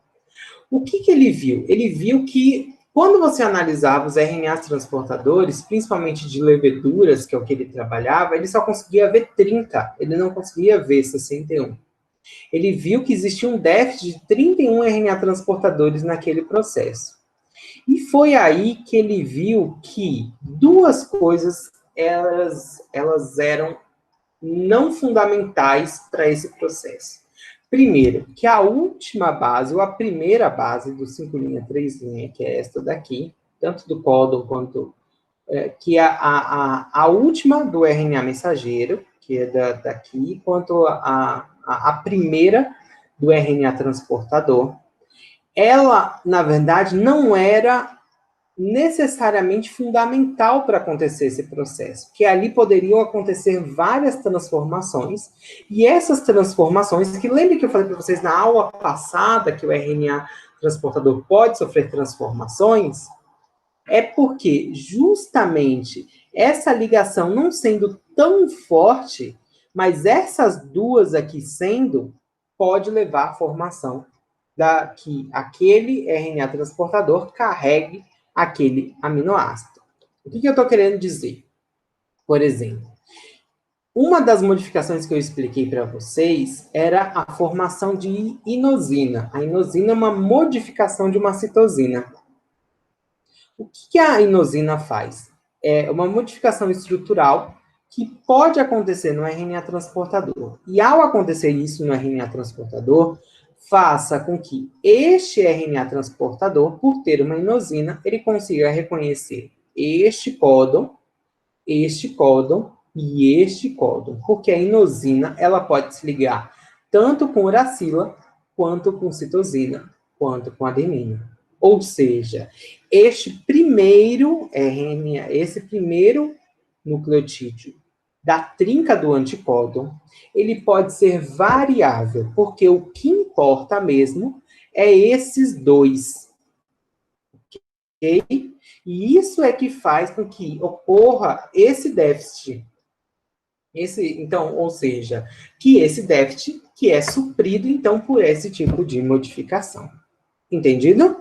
Speaker 1: O que ele viu? Ele viu que, quando você analisava os RNAs transportadores, principalmente de leveduras, que é o que ele trabalhava, ele só conseguia ver 30, ele não conseguia ver 61. Ele viu que existia um déficit de 31 RNA transportadores naquele processo. E foi aí que ele viu que duas coisas, elas eram não fundamentais para esse processo. Primeiro, que a última base, ou a primeira base do 5' 3', que é esta daqui, tanto do códon quanto... que é a última do RNA mensageiro, que é daqui, quanto a primeira do RNA transportador, ela, na verdade, não era necessariamente fundamental para acontecer esse processo, que ali poderiam acontecer várias transformações, e essas transformações, que lembre que eu falei para vocês na aula passada que o RNA transportador pode sofrer transformações, é porque justamente essa ligação não sendo tão forte, mas essas duas aqui sendo, pode levar à formação que aquele RNA transportador carregue aquele aminoácido. O que eu estou querendo dizer? Por exemplo, uma das modificações que eu expliquei para vocês era a formação de inosina. A inosina é uma modificação de uma citosina. O que a inosina faz? É uma modificação estrutural que pode acontecer no RNA transportador. E ao acontecer isso no RNA transportador, faça com que este RNA transportador, por ter uma inosina, ele consiga reconhecer este códon e este códon, porque a inosina ela pode se ligar tanto com uracila, quanto com citosina, quanto com adenina. Ou seja, esse primeiro RNA, esse primeiro nucleotídeo da trinca do anticódon, ele pode ser variável, porque o que importa mesmo é esses dois. Ok? E isso é que faz com que ocorra esse déficit. Então, ou seja, que esse déficit que é suprido, então, por esse tipo de modificação. Entendido?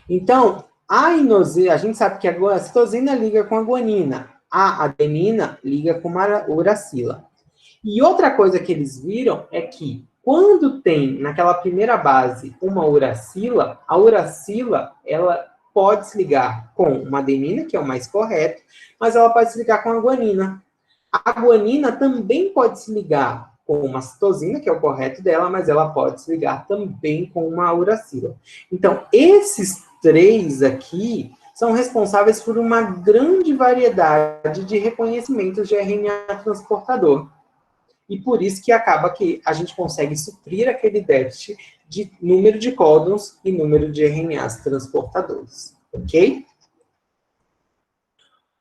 Speaker 1: Então, a inosina, a gente sabe que a citosina liga com a guanina, a adenina liga com a uracila. E outra coisa que eles viram é que quando tem naquela primeira base uma uracila, a uracila, ela pode se ligar com uma adenina, que é o mais correto, mas ela pode se ligar com a guanina. A guanina também pode se ligar com uma citosina, que é o correto dela, mas ela pode se ligar também com uma uracila. Então, esses três aqui são responsáveis por uma grande variedade de reconhecimentos de RNA transportador. E por isso que acaba que a gente consegue suprir aquele déficit de número de códons e número de RNAs transportadores, ok?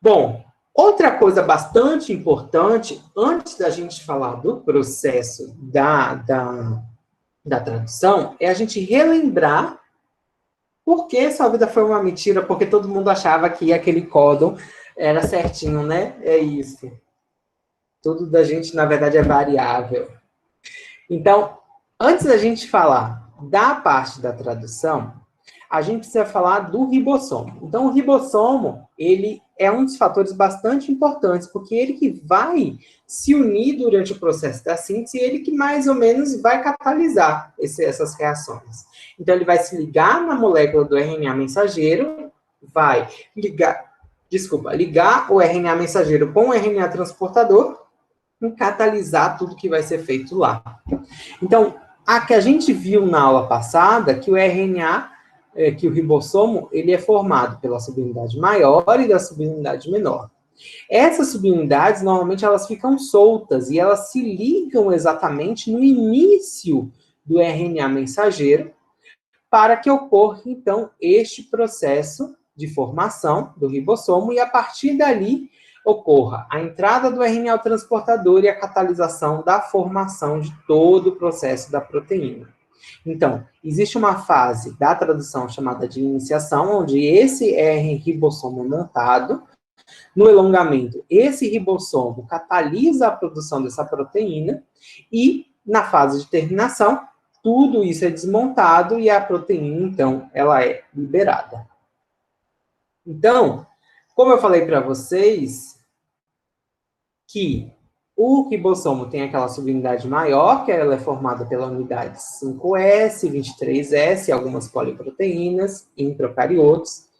Speaker 1: Bom, outra coisa bastante importante, antes da gente falar do processo da tradução, é a gente relembrar por que essa vida foi uma mentira, porque todo mundo achava que aquele códon era certinho, né? É isso. Tudo da gente, na verdade, é variável. Então, antes da gente falar da parte da tradução, a gente precisa falar do ribossomo. Então, o ribossomo, ele é um dos fatores bastante importantes, porque ele que vai se unir durante o processo da síntese e ele que mais ou menos vai catalisar essas reações. Então, ele vai se ligar na molécula do RNA mensageiro, vai ligar o RNA mensageiro com o RNA transportador e catalisar tudo que vai ser feito lá. Então, a que a gente viu na aula passada, que o RNA, que o ribossomo, ele é formado pela subunidade maior e da subunidade menor. Essas subunidades, normalmente, elas ficam soltas e elas se ligam exatamente no início do RNA mensageiro para que ocorra, então, este processo de formação do ribossomo e, a partir dali, ocorra a entrada do RNA transportador e a catalisação da formação de todo o processo da proteína. Então, existe uma fase da tradução chamada de iniciação, onde esse ribossomo é montado. No elongamento, esse ribossomo catalisa a produção dessa proteína e, na fase de terminação, tudo isso é desmontado e a proteína, então, ela é liberada. Então, como eu falei para vocês, que o ribossomo tem aquela subunidade maior, que ela é formada pela unidade 5S, 23S, algumas poliproteínas, em procariotos,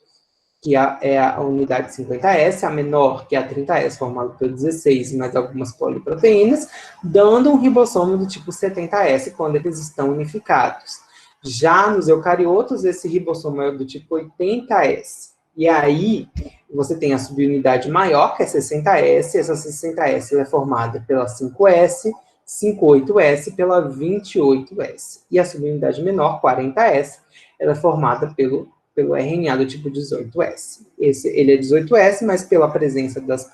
Speaker 1: que é a unidade 50S, a menor, que é a 30S, formada por 16 e mais algumas poliproteínas, dando um ribossomo do tipo 70S, quando eles estão unificados. Já nos eucariotos, esse ribossomo é do tipo 80S. E aí, você tem a subunidade maior, que é 60S, essa 60S é formada pela 5S, 58S e pela 28S. E a subunidade menor, 40S, ela é formada pelo RNA do tipo 18S. Ele é 18S, mas pela presença das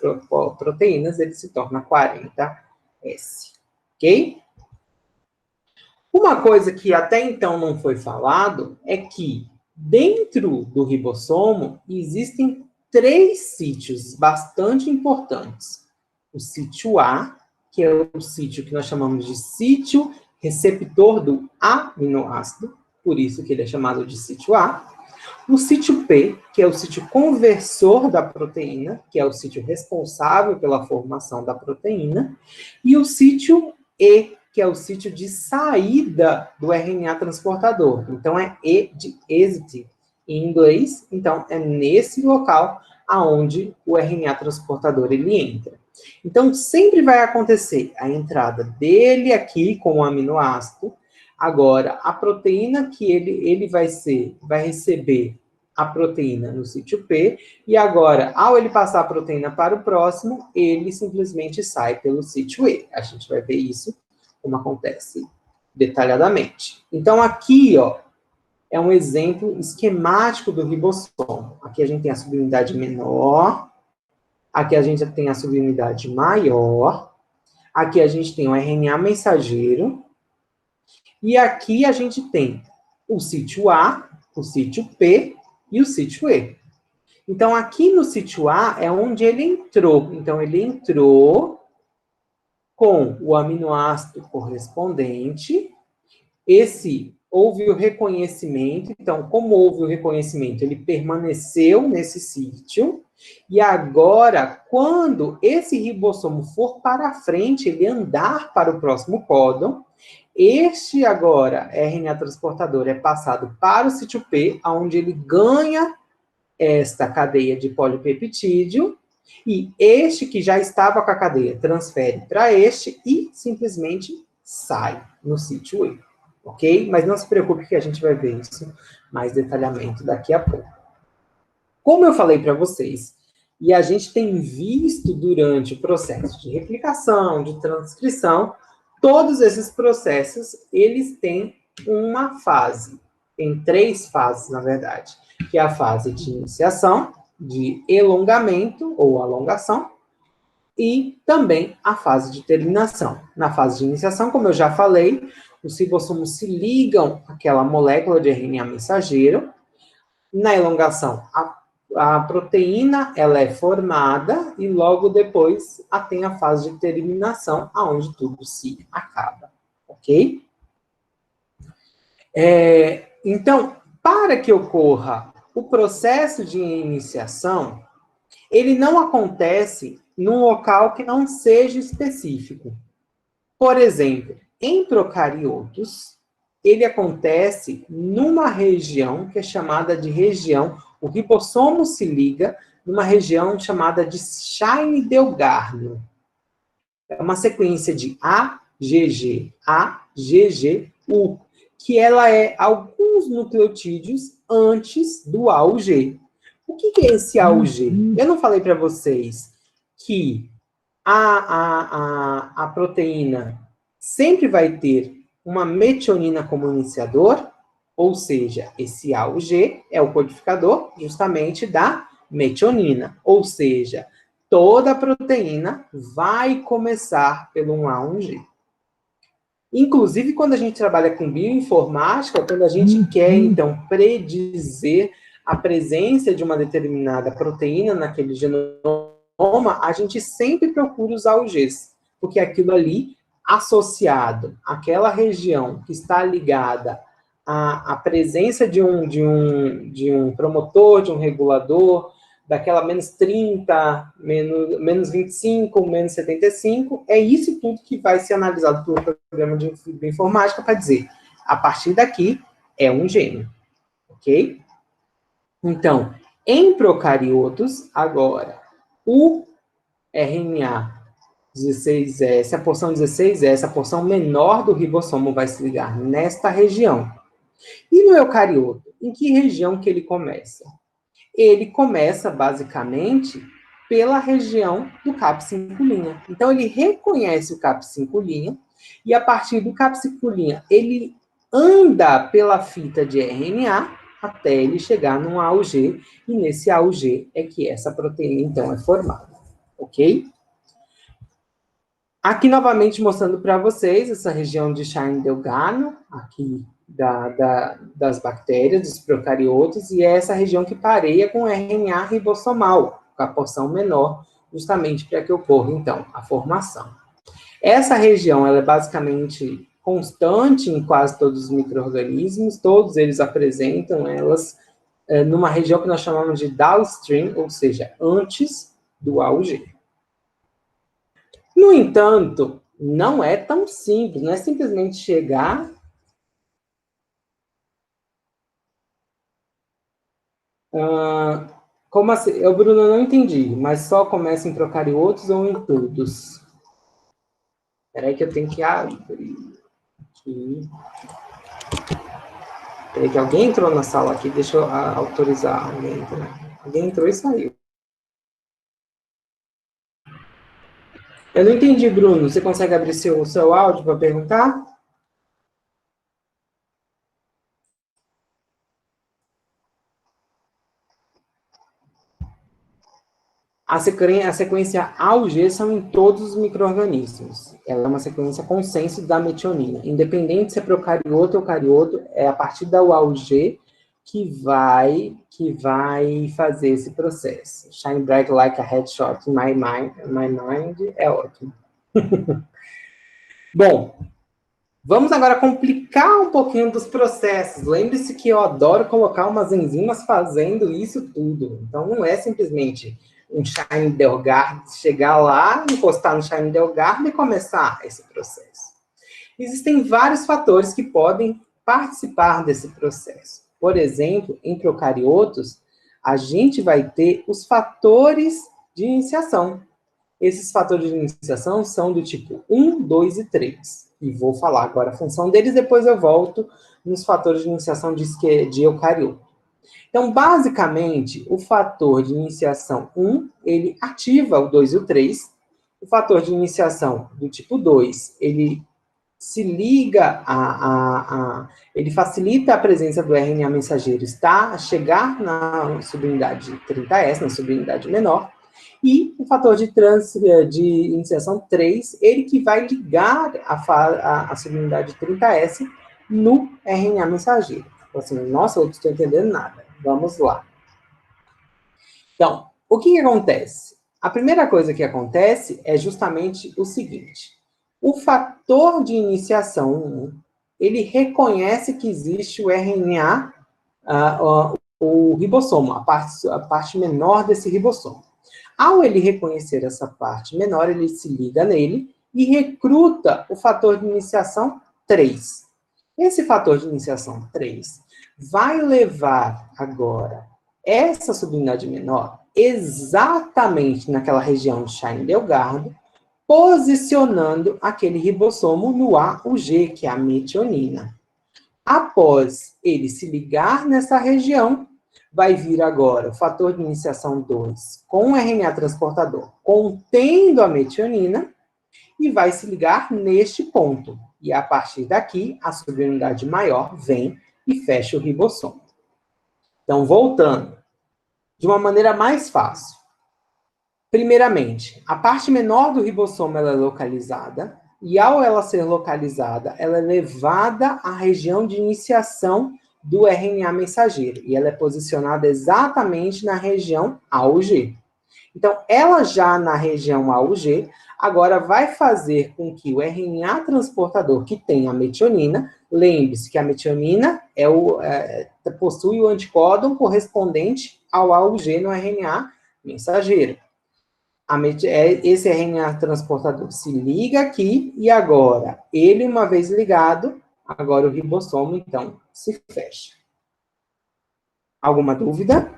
Speaker 1: proteínas, ele se torna 40S. Ok? Uma coisa que até então não foi falado é que dentro do ribossomo existem 3 sítios bastante importantes. O sítio A, que é o sítio que nós chamamos de sítio receptor do aminoácido, por isso que ele é chamado de sítio A. O sítio P, que é o sítio conversor da proteína, que é o sítio responsável pela formação da proteína. E o sítio E, que é o sítio de saída do RNA transportador. Então, é E de exit em inglês. Então, é nesse local aonde o RNA transportador ele entra. Então, sempre vai acontecer a entrada dele aqui com o aminoácido. Agora, a proteína que ele vai receber a proteína no sítio P, e agora, ao ele passar a proteína para o próximo, ele simplesmente sai pelo sítio E. A gente vai ver isso como acontece detalhadamente. Então, aqui, ó, é um exemplo esquemático do ribossomo. Aqui a gente tem a subunidade menor, aqui a gente tem a subunidade maior, aqui a gente tem o RNA mensageiro, e aqui a gente tem o sítio A, o sítio P e o sítio E. Então, aqui no sítio A é onde ele entrou. Então, ele entrou com o aminoácido correspondente. Houve o reconhecimento. Então, como houve o reconhecimento, ele permaneceu nesse sítio. E agora, quando esse ribossomo for para frente, ele andar para o próximo códon, este agora, RNA transportador, é passado para o sítio P, onde ele ganha esta cadeia de polipeptídeo, e este que já estava com a cadeia transfere para este e simplesmente sai no sítio E, ok? Mas não se preocupe que a gente vai ver isso mais detalhamento daqui a pouco. como eu falei para vocês, e a gente tem visto durante o processo de replicação, de transcrição, todos esses processos, eles têm uma fase. Tem 3 fases, na verdade, que é a fase de iniciação, de elongamento ou alongação, e também a fase de terminação. Na fase de iniciação, como eu já falei, os ribossomos se ligam àquela molécula de RNA mensageiro. Na elongação, a proteína ela é formada e logo depois tem a fase de terminação, aonde tudo se acaba, ok? Então, para que ocorra o processo de iniciação, ele não acontece num local que não seja específico. Por exemplo, em procariotos, ele acontece numa região que é chamada de região, o ribossomo se liga numa região chamada de Shine-Delgarno. É uma sequência de A, GG, A, GG, U, que ela é alguns nucleotídeos antes do A ou G. O que é esse A ou G? Eu não falei para vocês que a proteína sempre vai ter uma metionina como iniciador, ou seja, esse A ou G é o codificador justamente da metionina, ou seja, toda a proteína vai começar pelo um A ou um G. Inclusive, quando a gente trabalha com bioinformática, quando a gente quer, então, predizer a presença de uma determinada proteína naquele genoma, a gente sempre procura usar os Gs, porque aquilo ali, associado àquela região que está ligada à presença de um promotor, de um regulador, daquela menos 30, menos 25, menos 75, é isso tudo que vai ser analisado pelo programa de bioinformática para dizer, a partir daqui, é um gene, ok? Então, em procariotos, agora, o RNA 16S, a porção 16S, a porção menor do ribossomo vai se ligar nesta região. E no eucarioto, em que região que ele começa? Ele começa, basicamente, pela região do CAP5'. Então, ele reconhece o CAP5', e a partir do CAP5', ele anda pela fita de RNA até ele chegar num A ou G, e nesse A ou G é que essa proteína, então, é formada. Ok? Aqui, novamente, mostrando para vocês essa região de Shine-Delgarno, aqui das bactérias, dos procariotos, e é essa região que pareia com o RNA ribossomal, com a porção menor, justamente para que ocorra, então, a formação. Essa região, ela é basicamente constante em quase todos os micro-organismos, todos eles apresentam elas numa região que nós chamamos de downstream, ou seja, antes do A ou G. No entanto, não é tão simples, não é simplesmente chegar... como assim? Eu, Bruno, não entendi, mas só começa em procariotos ou em todos? Espera aí que eu tenho que abrir aqui. Espera aí que alguém entrou na sala aqui, deixa eu autorizar. Alguém entrou e saiu. Eu não entendi, Bruno. Você consegue abrir seu áudio para perguntar? A sequência A ou G são em todos os micro-organismos. Ela é uma sequência consenso da metionina. Independente se é procarioto ou eucarioto, é a partir da A ou G que vai fazer esse processo. Shine bright like a headshot in my mind é ótimo. Bom, vamos agora complicar um pouquinho dos processos. Lembre-se que eu adoro colocar umas enzimas fazendo isso tudo. Então, não é simplesmente um Shine-Delgarno, chegar lá, encostar no Shine-Delgarno e começar esse processo. Existem vários fatores que podem participar desse processo. Por exemplo, em procariotos, a gente vai ter os fatores de iniciação. Esses fatores de iniciação são do tipo 1, 2 e 3. E vou falar agora a função deles, depois eu volto nos fatores de iniciação de eucarioto. Então, basicamente, o fator de iniciação 1, ele ativa o 2 e o 3. O fator de iniciação do tipo 2, ele se liga ele facilita a presença do RNA mensageiro chegar na subunidade 30S, na subunidade menor, e o fator de iniciação 3, ele que vai ligar a subunidade 30S no RNA mensageiro. Então, assim, nossa, eu não estou entendendo nada. Vamos lá. Então, o que acontece? A primeira coisa que acontece é justamente o seguinte. O fator de iniciação 1, ele reconhece que existe o RNA, o ribossomo, a parte menor desse ribossomo. Ao ele reconhecer essa parte menor, ele se liga nele e recruta o fator de iniciação 3. Esse fator de iniciação 3 vai levar agora essa subunidade menor exatamente naquela região de Shine-Delgado, posicionando aquele ribossomo no A, o G, que é a metionina. Após ele se ligar nessa região, vai vir agora o fator de iniciação 2 com o RNA transportador contendo a metionina e vai se ligar neste ponto. E a partir daqui, a subunidade maior vem e fecha o ribossomo. Então, voltando, de uma maneira mais fácil. Primeiramente, a parte menor do ribossomo ela é localizada, e ao ela ser localizada, ela é levada à região de iniciação do RNA mensageiro, e ela é posicionada exatamente na região AUG. Então, ela já na região AUG, agora vai fazer com que o RNA transportador que tem a metionina, lembre-se que a metionina possui o anticódon correspondente ao AUG no RNA mensageiro. Esse RNA transportador se liga aqui e agora, ele uma vez ligado, agora o ribossomo, então, se fecha. Alguma dúvida?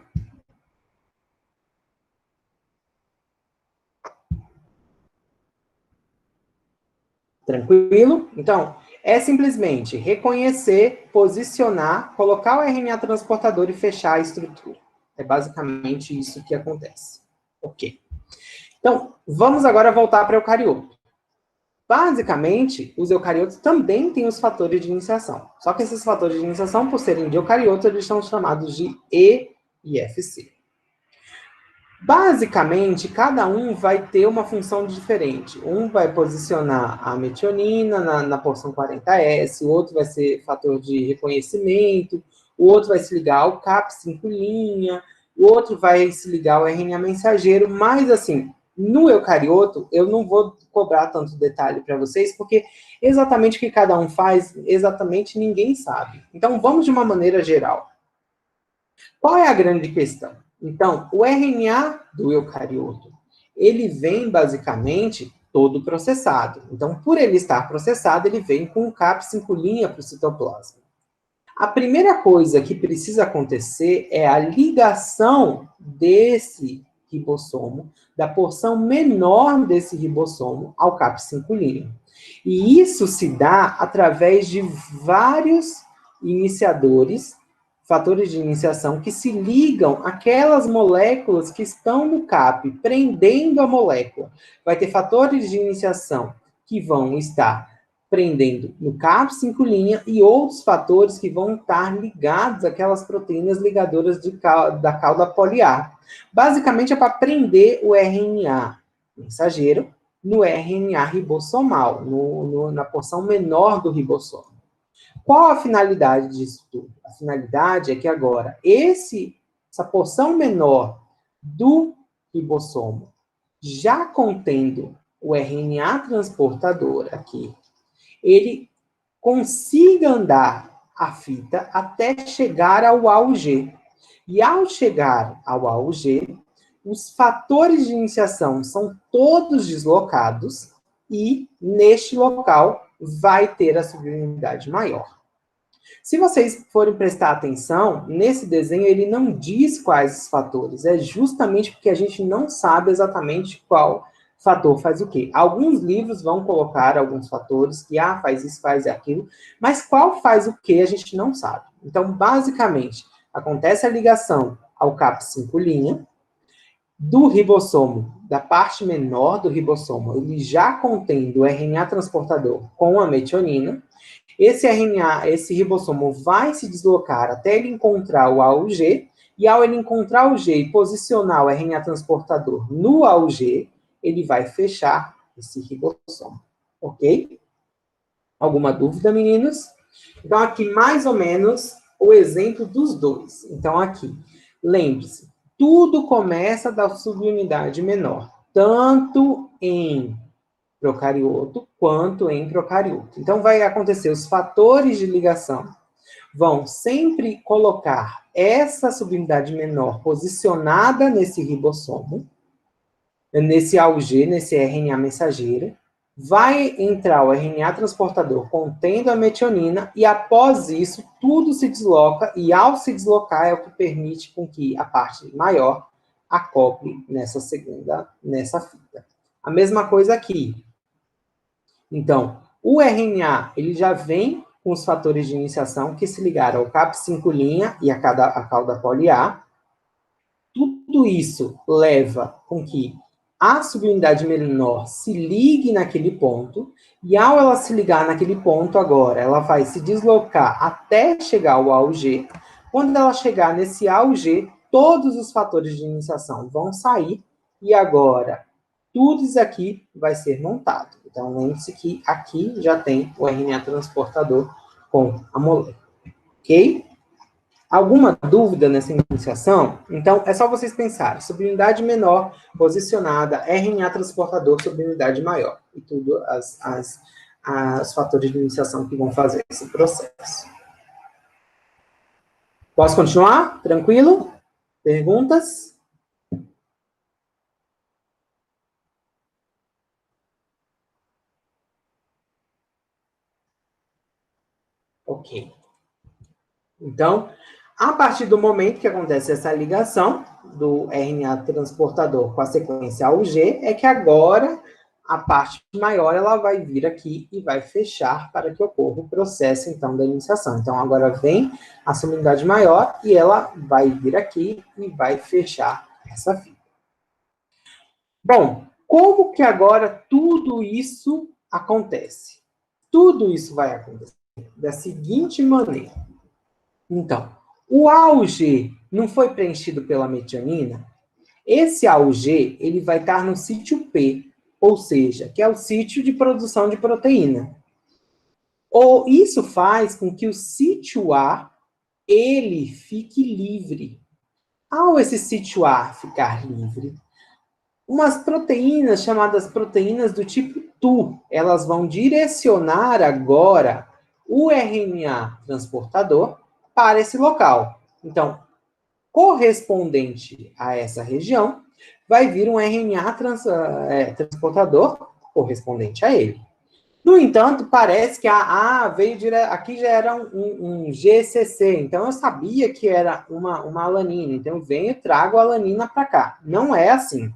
Speaker 1: Tranquilo? Então, é simplesmente reconhecer, posicionar, colocar o RNA transportador e fechar a estrutura. É basicamente isso que acontece. Ok. Então, vamos agora voltar para o eucarioto. Basicamente, os eucariotos também têm os fatores de iniciação. Só que esses fatores de iniciação, por serem de eucarioto, eles são chamados de E e FC. Basicamente, cada um vai ter uma função diferente. Um vai posicionar a metionina na porção 40S, o outro vai ser fator de reconhecimento, o outro vai se ligar ao CAP5', o outro vai se ligar ao RNA mensageiro, mas assim, no eucarioto, eu não vou cobrar tanto detalhe para vocês, porque exatamente o que cada um faz, exatamente ninguém sabe. Então, vamos de uma maneira geral. Qual é a grande questão? Então, o RNA do eucarioto, ele vem basicamente todo processado. Então, por ele estar processado, ele vem com o CAP5' para o citoplasma. A primeira coisa que precisa acontecer é a ligação desse ribossomo, da porção menor desse ribossomo ao CAP5'. E isso se dá através de vários iniciadores, fatores de iniciação, que se ligam àquelas moléculas que estão no CAP, prendendo a molécula. Vai ter fatores de iniciação que vão estar prendendo no CAP5' e outros fatores que vão estar ligados àquelas proteínas ligadoras da cauda poliar. Basicamente é para prender o RNA mensageiro no RNA ribossomal, na porção menor do ribossomo. Qual a finalidade disso tudo? A finalidade é que agora essa porção menor do ribossomo, já contendo o RNA transportador aqui, ele consiga andar a fita até chegar ao AUG. E ao chegar ao AUG, os fatores de iniciação são todos deslocados e, neste local, vai ter a subunidade maior. Se vocês forem prestar atenção, nesse desenho ele não diz quais os fatores, é justamente porque a gente não sabe exatamente qual fator faz o quê. Alguns livros vão colocar alguns fatores que, faz isso, faz aquilo, mas qual faz o quê a gente não sabe. Então, basicamente, Acontece a ligação ao Cap5', do ribossomo, da parte menor do ribossomo, ele já contém o RNA transportador com a metionina. Esse RNA, esse ribossomo vai se deslocar até ele encontrar o AUG, e ao ele encontrar o G e posicionar o RNA transportador no AUG, ele vai fechar esse ribossomo, ok? Alguma dúvida, meninos? Então, aqui, mais ou menos, o exemplo dos dois. Então, aqui, lembre-se, tudo começa da subunidade menor, tanto em procarioto quanto em procarioto. Então, vai acontecer os fatores de ligação, vão sempre colocar essa subunidade menor posicionada nesse ribossomo, nesse AUG, nesse RNA mensageiro, vai entrar o RNA transportador contendo a metionina, e após isso, tudo se desloca, e ao se deslocar é o que permite com que a parte maior acople nessa fita. A mesma coisa aqui. Então, o RNA, ele já vem com os fatores de iniciação que se ligaram ao Cap5' e a cauda poli-A. Tudo isso leva com que a subunidade menor se ligue naquele ponto, e ao ela se ligar naquele ponto agora, ela vai se deslocar até chegar ao AUG. Quando ela chegar nesse AUG, todos os fatores de iniciação vão sair, e agora tudo isso aqui vai ser montado. Então, lembre-se que aqui já tem o RNA transportador com a molécula, ok? Alguma dúvida nessa iniciação? Então, é só vocês pensarem. Subunidade menor posicionada, RNA transportador sobre unidade maior. E tudo os fatores de iniciação que vão fazer esse processo. Posso continuar? Tranquilo? Perguntas? Ok. Então, a partir do momento que acontece essa ligação do RNA transportador com a sequência AUG, é que agora a parte maior ela vai vir aqui e vai fechar para que ocorra o processo, então, da iniciação. Então, agora vem a subunidade maior e ela vai vir aqui e vai fechar essa fita. Bom, como que agora tudo isso acontece? Tudo isso vai acontecer da seguinte maneira. Então, o AUG não foi preenchido pela metionina? Esse AUG, ele vai estar no sítio P, ou seja, que é o sítio de produção de proteína. Ou isso faz com que o sítio A, ele fique livre. Ao esse sítio A ficar livre, umas proteínas chamadas proteínas do tipo TU, elas vão direcionar agora o RNA transportador para esse local. Então, correspondente a essa região, vai vir um RNA transportador correspondente a ele. No entanto, parece que veio aqui já era um GCC, então eu sabia que era uma alanina, então eu venho e trago a alanina para cá. Não é assim.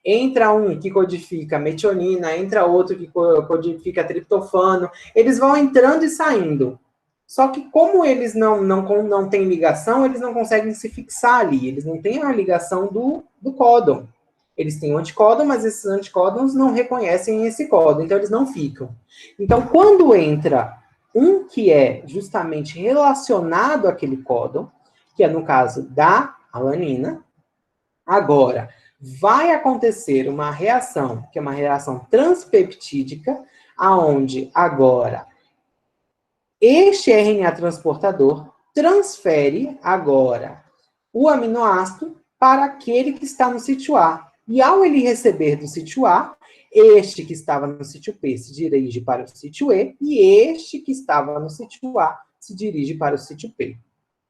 Speaker 1: Entra um que codifica metionina, entra outro que codifica triptofano, eles vão entrando e saindo. Só que como eles não têm ligação, eles não conseguem se fixar ali, eles não têm a ligação do códon. Eles têm um anticódon, mas esses anticódons não reconhecem esse códon, então eles não ficam. Então, quando entra um que é justamente relacionado àquele códon, que é no caso da alanina, agora vai acontecer uma reação, que é uma reação transpeptídica, aonde agora este RNA transportador transfere agora o aminoácido para aquele que está no sítio A. E ao ele receber do sítio A, este que estava no sítio P se dirige para o sítio E, e este que estava no sítio A se dirige para o sítio P.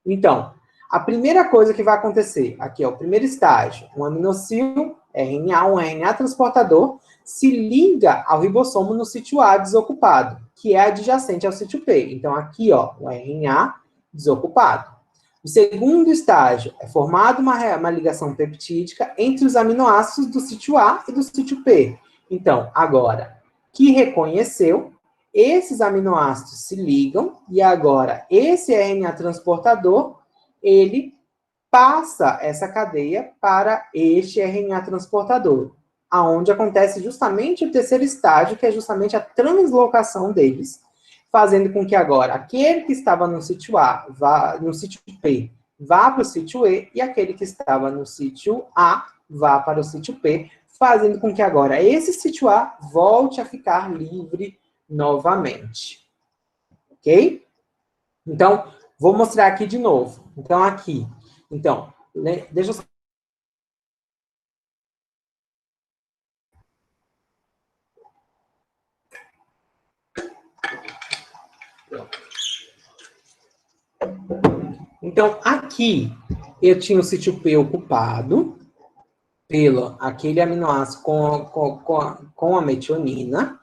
Speaker 1: Então, a primeira coisa que vai acontecer, aqui é o primeiro estágio, um aminosil, RNA, um RNA transportador, se liga ao ribossomo no sítio A desocupado, que é adjacente ao sítio P. Então, aqui, ó, o RNA desocupado. O segundo estágio é formada uma ligação peptídica entre os aminoácidos do sítio A e do sítio P. Então, agora, que reconheceu, esses aminoácidos se ligam, e agora esse RNA transportador ele passa essa cadeia para este RNA transportador, aonde acontece justamente o terceiro estágio, que é justamente a translocação deles, fazendo com que agora aquele que estava no sítio A, no sítio P, vá para o sítio E, e aquele que estava no sítio A, vá para o sítio P, fazendo com que agora esse sítio A volte a ficar livre novamente. Ok? Então, vou mostrar aqui de novo. Então, aqui. Então, deixa eu só... Então, aqui, eu tinha o sítio P ocupado pelo aquele aminoácido com a metionina.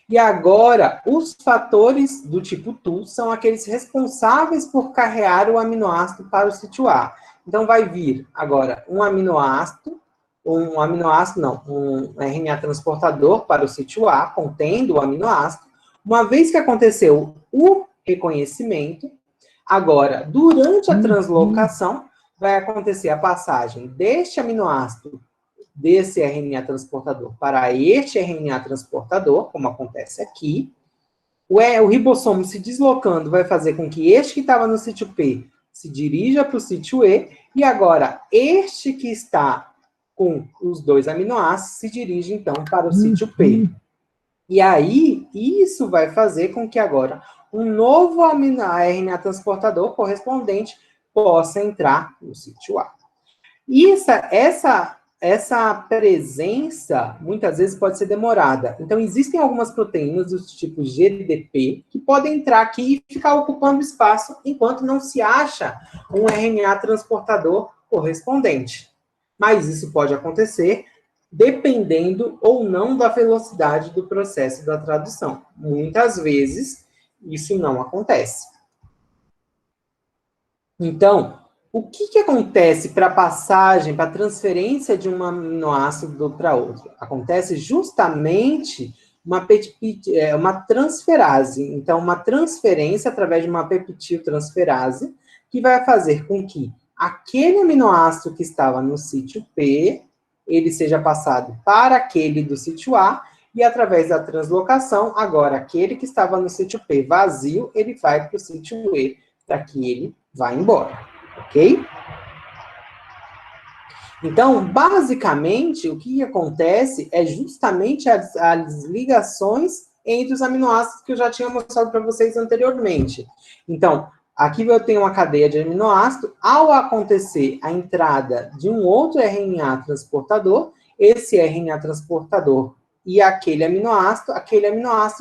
Speaker 1: E agora, os fatores do tipo TU são aqueles responsáveis por carregar o aminoácido para o sítio A. Então, vai vir agora um RNA transportador para o sítio A, contendo o aminoácido. Uma vez que aconteceu o reconhecimento, agora, durante a translocação, vai acontecer a passagem deste aminoácido, desse RNA transportador para este RNA transportador, como acontece aqui. O ribossomo se deslocando vai fazer com que este que estava no sítio P se dirija para o sítio E, e agora este que está com os dois aminoácidos se dirige, então, para o sítio P. E aí, isso vai fazer com que agora um novo RNA transportador correspondente possa entrar no sítio A. E essa presença, muitas vezes, pode ser demorada. Então, existem algumas proteínas do tipo GDP que podem entrar aqui e ficar ocupando espaço enquanto não se acha um RNA transportador correspondente. Mas isso pode acontecer dependendo ou não da velocidade do processo da tradução. Muitas vezes, isso não acontece. Então, o que acontece para a passagem, para a transferência de um aminoácido para outro? Acontece justamente uma transferase. Então, uma transferência através de uma peptidtransferase, que vai fazer com que aquele aminoácido que estava no sítio P, ele seja passado para aquele do sítio A, e através da translocação, agora aquele que estava no sítio P vazio, ele vai para o sítio E, para que ele vá embora, ok? Então, basicamente, o que acontece é justamente as ligações entre os aminoácidos que eu já tinha mostrado para vocês anteriormente. Então, aqui eu tenho uma cadeia de aminoácido. Ao acontecer a entrada de um outro RNA transportador, esse RNA transportador e aquele aminoácido,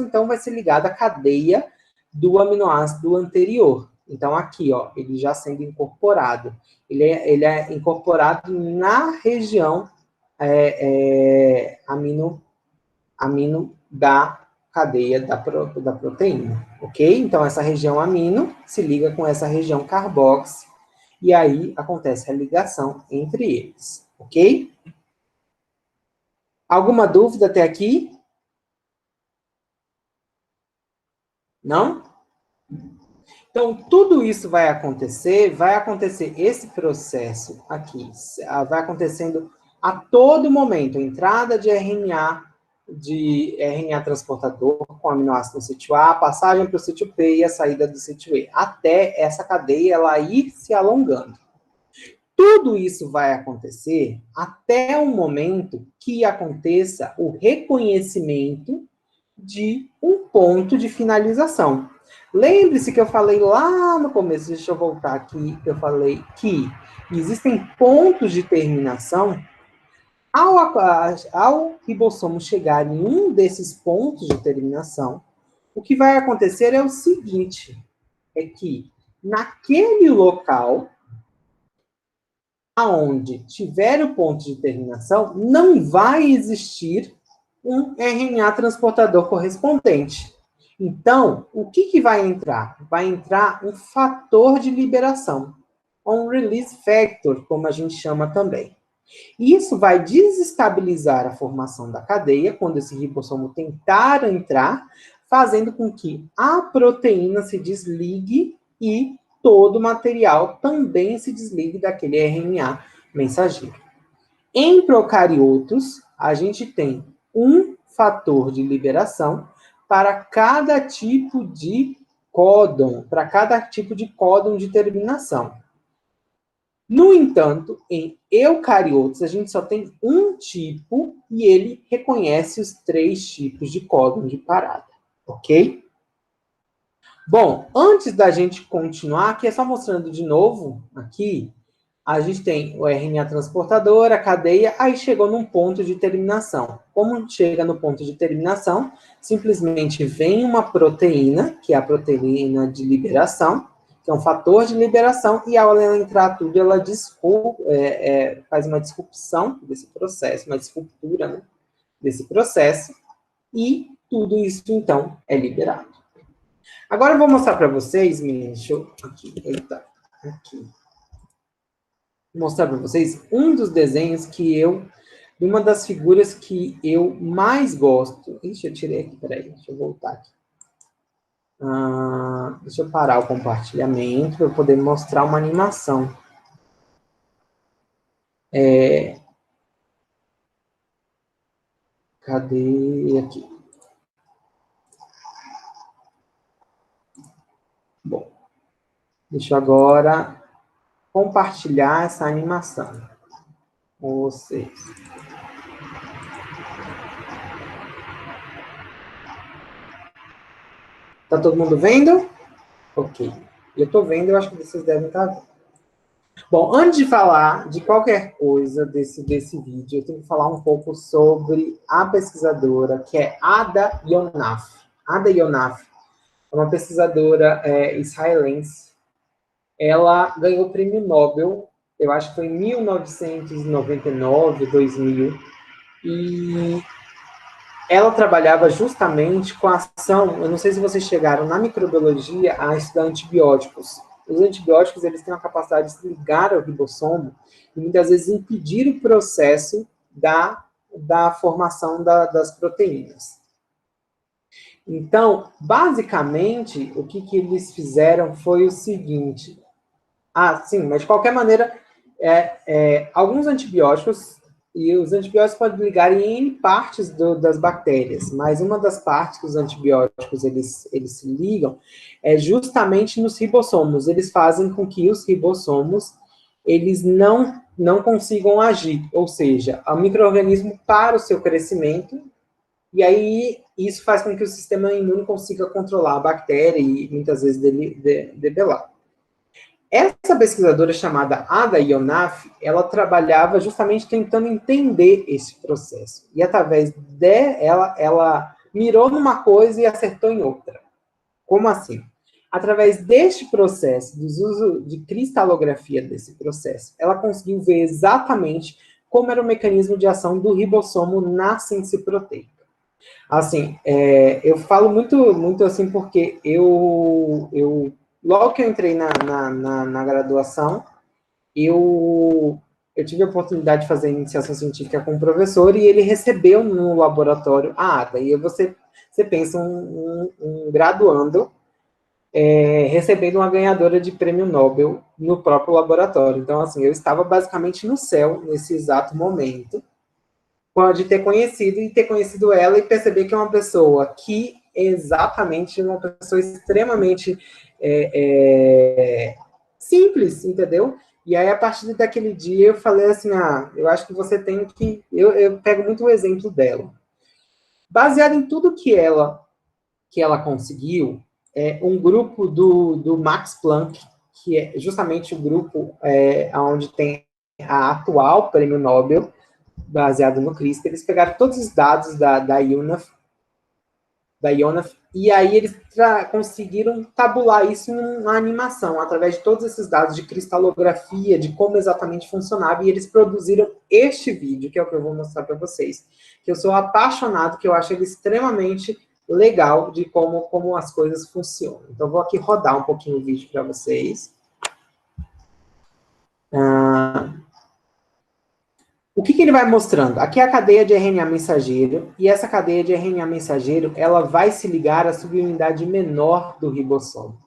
Speaker 1: então, vai ser ligado à cadeia do aminoácido anterior. Então, aqui, ó, ele já sendo incorporado. Ele é incorporado na região amino da cadeia da proteína, ok? Então, essa região amino se liga com essa região carboxy, e aí acontece a ligação entre eles, ok? Alguma dúvida até aqui? Não? Então, tudo isso vai acontecer esse processo aqui, vai acontecendo a todo momento, a entrada de RNA transportador com aminoácido no sítio A, a passagem para o sítio P e a saída do sítio E, até essa cadeia ela ir se alongando. Tudo isso vai acontecer até o momento que aconteça o reconhecimento de um ponto de finalização. Lembre-se que eu falei lá no começo, deixa eu voltar aqui, eu falei que existem pontos de terminação. Ao ribossomo chegar em um desses pontos de terminação, o que vai acontecer é o seguinte, é que naquele local aonde tiver o ponto de terminação, não vai existir um RNA transportador correspondente. Então, o que vai entrar? Vai entrar um fator de liberação, um release factor, como a gente chama também. Isso vai desestabilizar a formação da cadeia, quando esse ribossomo tentar entrar, fazendo com que a proteína se desligue e todo o material também se desligue daquele RNA mensageiro. Em procariotos, a gente tem um fator de liberação para cada tipo de códon, para cada tipo de códon de terminação. No entanto, em eucariotos, a gente só tem um tipo e ele reconhece os 3 tipos de códon de parada, ok? Bom, antes da gente continuar, aqui é só mostrando de novo, aqui, a gente tem o RNA transportador, a cadeia, aí chegou num ponto de terminação. Como chega no ponto de terminação, simplesmente vem uma proteína, que é a proteína de liberação, que é um fator de liberação, e ao ela entrar tudo, ela faz uma disrupção desse processo, uma disruptura, né, desse processo, e tudo isso, então, é liberado. Agora eu vou mostrar para vocês, meninos, deixa eu... Aqui. Vou mostrar para vocês um dos desenhos uma das figuras que eu mais gosto. Ixi, eu tirei aqui, peraí, deixa eu voltar aqui. Deixa eu parar o compartilhamento para eu poder mostrar uma animação. Cadê aqui? Bom, deixa eu agora compartilhar essa animação com vocês. Tá todo mundo vendo? Ok. Eu estou vendo, eu acho que vocês devem estar vendo. Bom, antes de falar de qualquer coisa desse vídeo, eu tenho que falar um pouco sobre a pesquisadora, que é Ada Yonath. Ada Yonath é uma pesquisadora israelense. Ela ganhou o prêmio Nobel, eu acho que foi em 1999, 2000, e ela trabalhava justamente com a ação, eu não sei se vocês chegaram na microbiologia a estudar antibióticos. Os antibióticos, eles têm a capacidade de se ligar ao ribossomo e muitas vezes impedir o processo da formação das proteínas. Então, basicamente, o que eles fizeram foi o seguinte. Sim, mas de qualquer maneira, alguns antibióticos, e os antibióticos podem ligar em N partes das bactérias, mas uma das partes que os antibióticos eles se ligam é justamente nos ribossomos. Eles fazem com que os ribossomos eles não consigam agir, ou seja, o micro-organismo para o seu crescimento, e aí isso faz com que o sistema imune consiga controlar a bactéria e muitas vezes debelar. Essa pesquisadora chamada Ada Yonath, ela trabalhava justamente tentando entender esse processo. E através dela, ela mirou numa coisa e acertou em outra. Como assim? Através deste processo, do uso de cristalografia desse processo, ela conseguiu ver exatamente como era o mecanismo de ação do ribossomo na síntese proteica. Assim, eu falo muito assim porque logo que eu entrei na graduação, eu tive a oportunidade de fazer iniciação científica com um professor e ele recebeu no laboratório a Ada. E você pensa um graduando recebendo uma ganhadora de prêmio Nobel no próprio laboratório. Então, assim, eu estava basicamente no céu nesse exato momento, de ter conhecido ela e perceber que é uma pessoa que exatamente uma pessoa extremamente simples, entendeu? E aí, a partir daquele dia, eu falei assim, eu acho que você tem que... Eu pego muito o exemplo dela. Baseado em tudo que ela conseguiu, um grupo do Max Planck, que é justamente o grupo onde tem a atual prêmio Nobel, baseado no CRISPR, eles pegaram todos os dados da Yonath, e aí eles conseguiram tabular isso em uma animação, através de todos esses dados de cristalografia, de como exatamente funcionava, e eles produziram este vídeo, que é o que eu vou mostrar para vocês, que eu sou apaixonado, que eu acho ele extremamente legal de como as coisas funcionam. Então, vou aqui rodar um pouquinho o vídeo para vocês. O que ele vai mostrando? Aqui é a cadeia de RNA mensageiro, e essa cadeia de RNA mensageiro, ela vai se ligar à subunidade menor do ribossomo.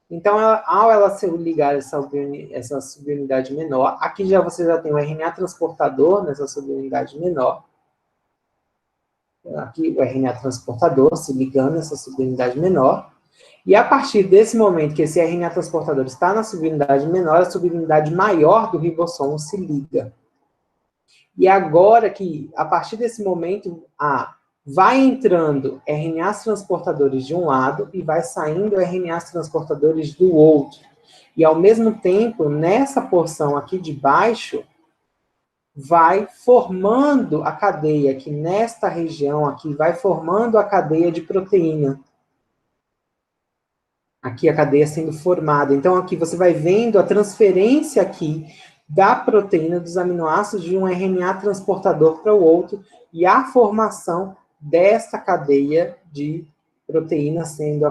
Speaker 1: Então, ao ela se ligar essa subunidade menor, aqui você já tem o RNA transportador nessa subunidade menor. Aqui o RNA transportador se ligando nessa subunidade menor. E a partir desse momento que esse RNA transportador está na subunidade menor, a subunidade maior do ribossomo se liga. E agora que, a partir desse momento, vai entrando RNAs transportadores de um lado e vai saindo RNAs transportadores do outro. E, ao mesmo tempo, nessa porção aqui de baixo, vai formando a cadeia, que nesta região aqui, vai formando a cadeia de proteína. Aqui a cadeia sendo formada. Então, aqui você vai vendo a transferência aqui da proteína dos aminoácidos de um RNA transportador para o outro e a formação dessa cadeia de proteína sendo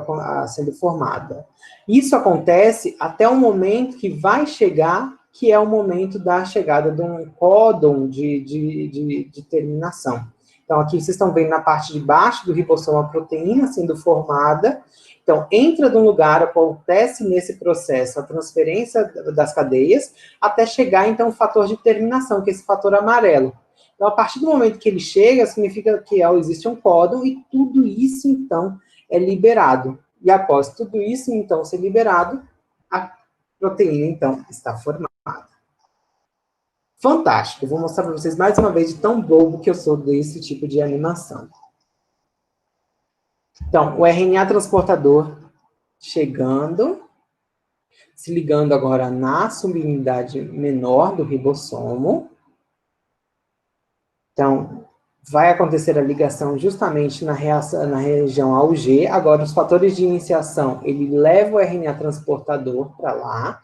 Speaker 1: formada. Isso acontece até o momento que vai chegar, que é o momento da chegada de um códon de terminação. Então, aqui vocês estão vendo na parte de baixo do ribossomo a proteína sendo formada. Então, entra de um lugar, acontece nesse processo a transferência das cadeias, até chegar, então, o fator de terminação, que é esse fator amarelo. Então, a partir do momento que ele chega, significa que existe um códon e tudo isso, então, é liberado. E após tudo isso, então, ser liberado, a proteína, então, está formada. Fantástico! Eu vou mostrar para vocês mais uma vez de tão bobo que eu sou desse tipo de animação. Então, o RNA transportador chegando, se ligando agora na subunidade menor do ribossomo. Então, vai acontecer a ligação justamente na região AUG. Agora, os fatores de iniciação, ele leva o RNA transportador para lá,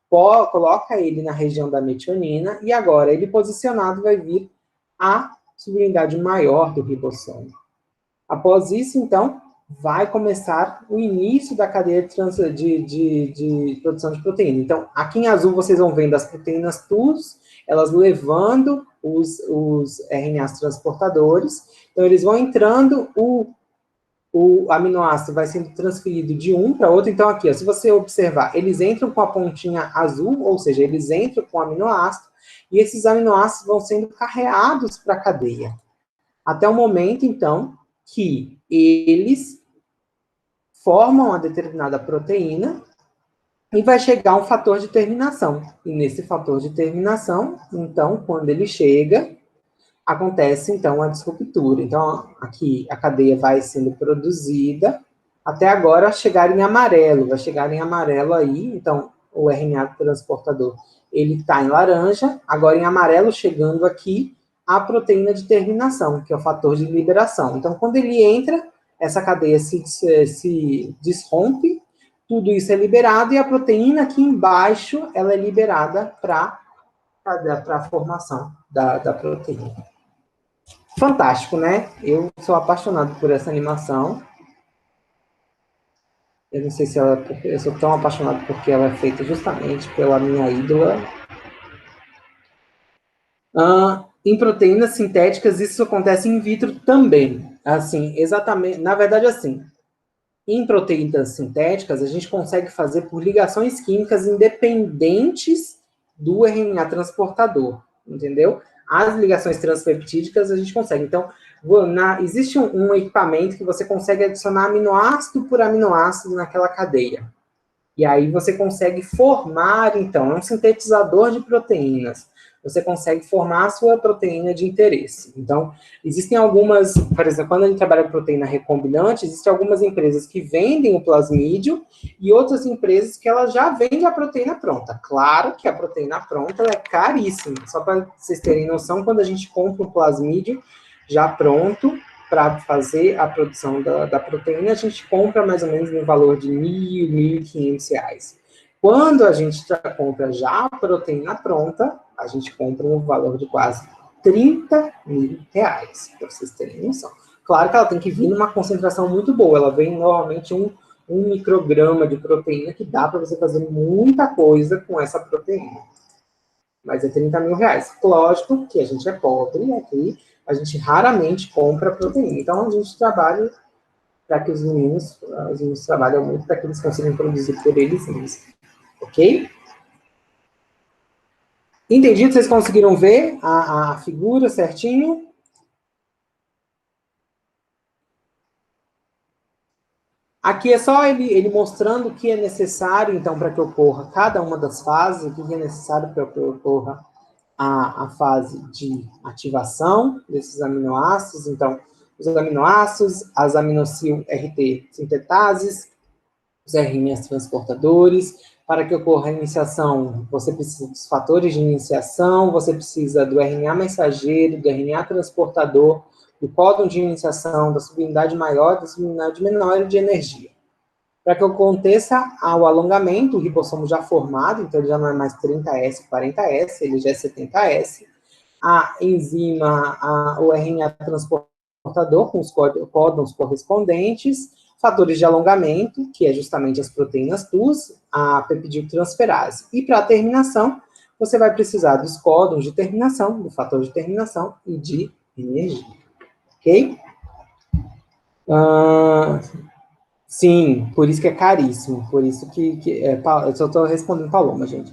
Speaker 1: coloca ele na região da metionina, e agora, ele posicionado, vai vir a subunidade maior do ribossomo. Após isso, então, vai começar o início da cadeia de produção de proteína. Então, aqui em azul vocês vão vendo as proteínas TUS, elas levando os RNAs transportadores. Então, eles vão entrando, o aminoácido vai sendo transferido de um para outro. Então, aqui, se você observar, eles entram com a pontinha azul, ou seja, eles entram com o aminoácido, e esses aminoácidos vão sendo carreados para a cadeia. Até o momento, então, que eles formam uma determinada proteína e vai chegar um fator de terminação. E nesse fator de terminação, então, quando ele chega, acontece, então, a disruptura. Então, aqui a cadeia vai sendo produzida, até agora chegar em amarelo. Vai chegar em amarelo aí, então, o RNA transportador, ele está em laranja, agora em amarelo, chegando aqui, a proteína de terminação, que é o fator de liberação. Então, quando ele entra, essa cadeia se desrompe, tudo isso é liberado, e a proteína aqui embaixo, ela é liberada para a formação da proteína. Fantástico, né? Eu sou apaixonado por essa animação. Eu não sei se eu sou tão apaixonado porque ela é feita justamente pela minha ídola. Em proteínas sintéticas, isso acontece in vitro também. Assim, exatamente, na verdade, assim, em proteínas sintéticas, a gente consegue fazer por ligações químicas independentes do RNA transportador, entendeu? As ligações transpeptídicas a gente consegue. Então, existe um equipamento que você consegue adicionar aminoácido por aminoácido naquela cadeia. E aí você consegue formar, então, é um sintetizador de proteínas. Você consegue formar a sua proteína de interesse. Então, existem algumas, por exemplo, quando a gente trabalha com proteína recombinante, existem algumas empresas que vendem o plasmídio e outras empresas que elas já vendem a proteína pronta. Claro que a proteína pronta ela é caríssima. Só para vocês terem noção, quando a gente compra um plasmídio já pronto, para fazer a produção da proteína, a gente compra mais ou menos no valor de R$ 1.500. Quando a gente compra já a proteína pronta, a gente compra no valor de quase R$ 30.000, para vocês terem noção. Claro que ela tem que vir numa concentração muito boa, ela vem normalmente um micrograma de proteína, que dá para você fazer muita coisa com essa proteína. Mas é R$ 30.000. Lógico que a gente é pobre aqui, a gente raramente compra proteína. Então, a gente trabalha já que os meninos trabalham muito para que eles consigam produzir por eles mesmos. Ok? Entendido? Vocês conseguiram ver a figura certinho? Aqui é só ele mostrando o que é necessário, então, para que ocorra cada uma das fases, o que é necessário para que ocorra a fase de ativação desses aminoácidos. Então, os aminoácidos, as aminosil RT sintetases, os RNAs transportadores. Para que ocorra a iniciação, você precisa dos fatores de iniciação, você precisa do RNA mensageiro, do RNA transportador, do códon de iniciação, da subunidade maior, da subunidade menor e de energia. Para que aconteça o alongamento, o ribossomo já formado, então ele já não é mais 30S, 40S, ele já é 70S. A enzima, o RNA transportador, com os códons correspondentes, fatores de alongamento, que é justamente as proteínas TUS, a peptidiltransferase. E para a terminação, você vai precisar dos códons de terminação, do fator de terminação e de energia. Ok? Sim, por isso que é caríssimo, por isso eu só estou respondendo Paloma, gente,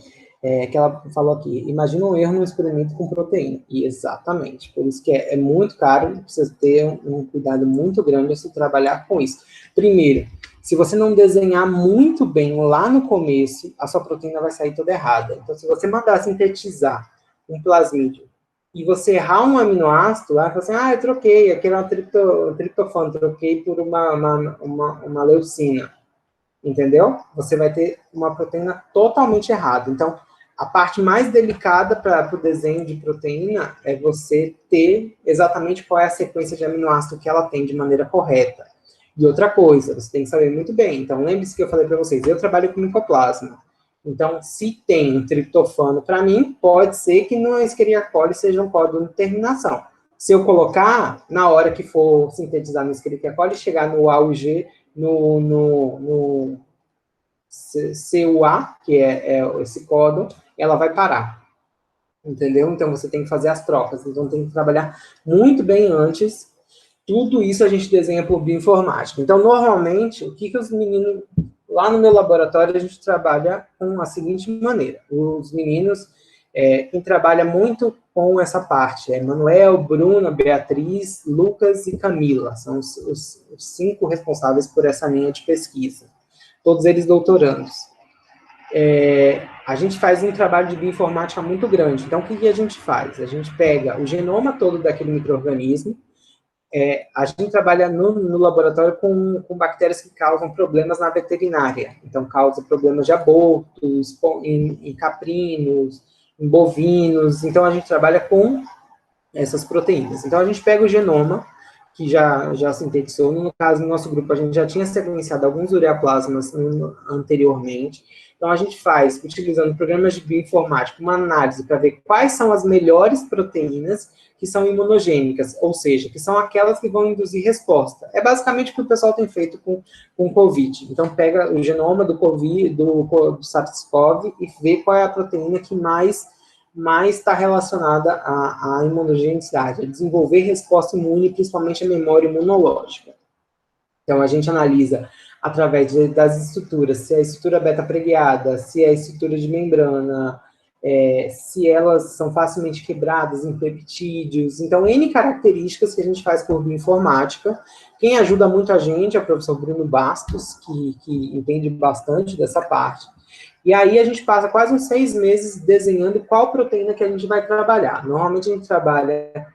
Speaker 1: que ela falou aqui, imagina um erro no experimento com proteína, e exatamente, por isso que é muito caro, precisa ter um cuidado muito grande se trabalhar com isso. Primeiro, se você não desenhar muito bem lá no começo, a sua proteína vai sair toda errada, então se você mandar sintetizar um plasmídio, e você errar um aminoácido, lá, você fala assim, eu troquei, aquele é um triptofano, troquei por uma leucina, entendeu? Você vai ter uma proteína totalmente errada. Então, a parte mais delicada para o desenho de proteína é você ter exatamente qual é a sequência de aminoácido que ela tem de maneira correta. E outra coisa, você tem que saber muito bem. Então, lembre-se que eu falei para vocês, eu trabalho com micoplasma. Então, se tem um triptofano para mim, pode ser que no Escherichia coli seja um códon de terminação. Se eu colocar, na hora que for sintetizar no Escherichia coli, chegar no A ou G, no CUA, que é esse códon, ela vai parar. Entendeu? Então, você tem que fazer as trocas. Então, tem que trabalhar muito bem antes. Tudo isso a gente desenha por bioinformática. Então, normalmente, o que os meninos... Lá no meu laboratório, a gente trabalha com a seguinte maneira. Os meninos, quem trabalha muito com essa parte é Manuel, Bruna, Beatriz, Lucas e Camila. São os 5 responsáveis por essa linha de pesquisa. Todos eles doutorandos. A gente faz um trabalho de bioinformática muito grande. Então, o que a gente faz? A gente pega o genoma todo daquele micro-organismo. A gente trabalha no laboratório com bactérias que causam problemas na veterinária. Então, causa problemas de abortos, em caprinos, em bovinos. Então, a gente trabalha com essas proteínas. Então, a gente pega o genoma, que já sintetizou. No caso, no nosso grupo, a gente já tinha sequenciado alguns ureaplasmas anteriormente. Então, a gente faz, utilizando programas de bioinformática, uma análise para ver quais são as melhores proteínas que são imunogênicas, ou seja, que são aquelas que vão induzir resposta. É basicamente o que o pessoal tem feito com o COVID. Então, pega o genoma do COVID, do SARS-CoV, e vê qual é a proteína que mais está relacionada à imunogenicidade, a desenvolver resposta imune, principalmente a memória imunológica. Então, a gente analisa através das estruturas, se é a estrutura beta-preguiada, se é a estrutura de membrana, se elas são facilmente quebradas em peptídeos. Então, N características que a gente faz por bioinformática. Quem ajuda muito a gente é o professor Bruno Bastos, que entende bastante dessa parte. E aí a gente passa quase uns 6 meses desenhando qual proteína que a gente vai trabalhar. Normalmente a gente trabalha...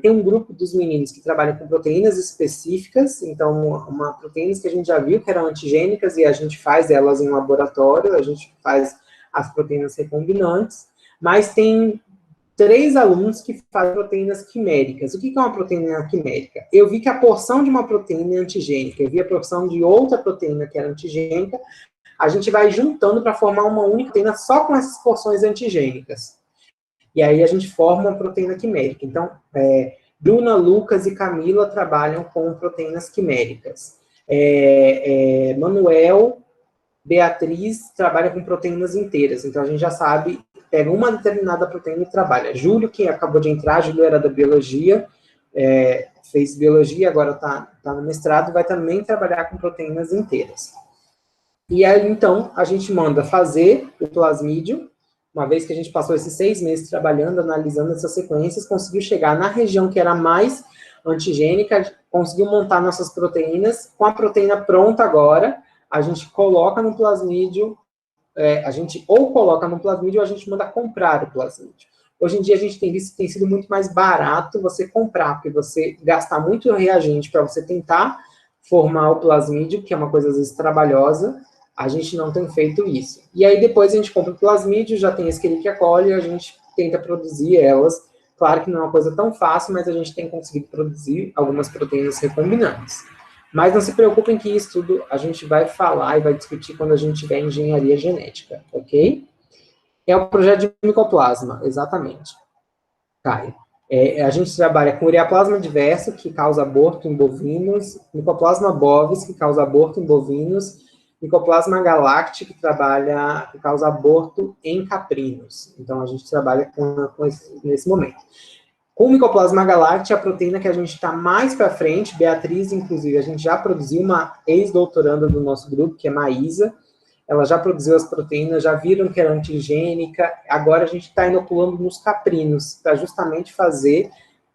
Speaker 1: tem um grupo dos meninos que trabalham com proteínas específicas, então, proteínas que a gente já viu que eram antigênicas e a gente faz elas em laboratório, a gente faz as proteínas recombinantes, mas tem 3 alunos que fazem proteínas quiméricas. O que é uma proteína quimérica? Eu vi que a porção de uma proteína é antigênica, eu vi a porção de outra proteína que era antigênica, a gente vai juntando para formar uma única proteína só com essas porções antigênicas. E aí a gente forma uma proteína quimérica. Então, Bruna, Lucas e Camila trabalham com proteínas quiméricas. Manuel, Beatriz trabalha com proteínas inteiras. Então, a gente já sabe, pega uma determinada proteína e trabalha. Júlio, que acabou de entrar, Júlio era da biologia, fez biologia, agora está está no mestrado, vai também trabalhar com proteínas inteiras. E aí, então, a gente manda fazer o plasmídio, uma vez que a gente passou esses 6 meses trabalhando, analisando essas sequências, conseguiu chegar na região que era mais antigênica, conseguiu montar nossas proteínas, com a proteína pronta agora, a gente coloca no plasmídio, a gente ou coloca no plasmídio ou a gente manda comprar o plasmídio. Hoje em dia a gente tem visto que tem sido muito mais barato você comprar, porque você gastar muito reagente para você tentar formar o plasmídio, que é uma coisa às vezes trabalhosa, a gente não tem feito isso. E aí depois a gente compra o plasmídio, já tem Escherichia coli, e a gente tenta produzir elas. Claro que não é uma coisa tão fácil, mas a gente tem conseguido produzir algumas proteínas recombinantes. Mas não se preocupem que isso tudo a gente vai falar e vai discutir quando a gente tiver engenharia genética, ok? É o projeto de micoplasma, exatamente. Caio. A gente trabalha com ureaplasma diverso, que causa aborto em bovinos, micoplasma bovis, que causa aborto em bovinos, micoplasma galacti, que causa aborto em caprinos. Então, a gente trabalha com nesse momento. Com o micoplasma galacti, a proteína que a gente está mais para frente, Beatriz, inclusive, a gente já produziu uma ex-doutoranda do nosso grupo, que é Maísa, ela já produziu as proteínas, já viram que era antigênica, agora a gente está inoculando nos caprinos, para justamente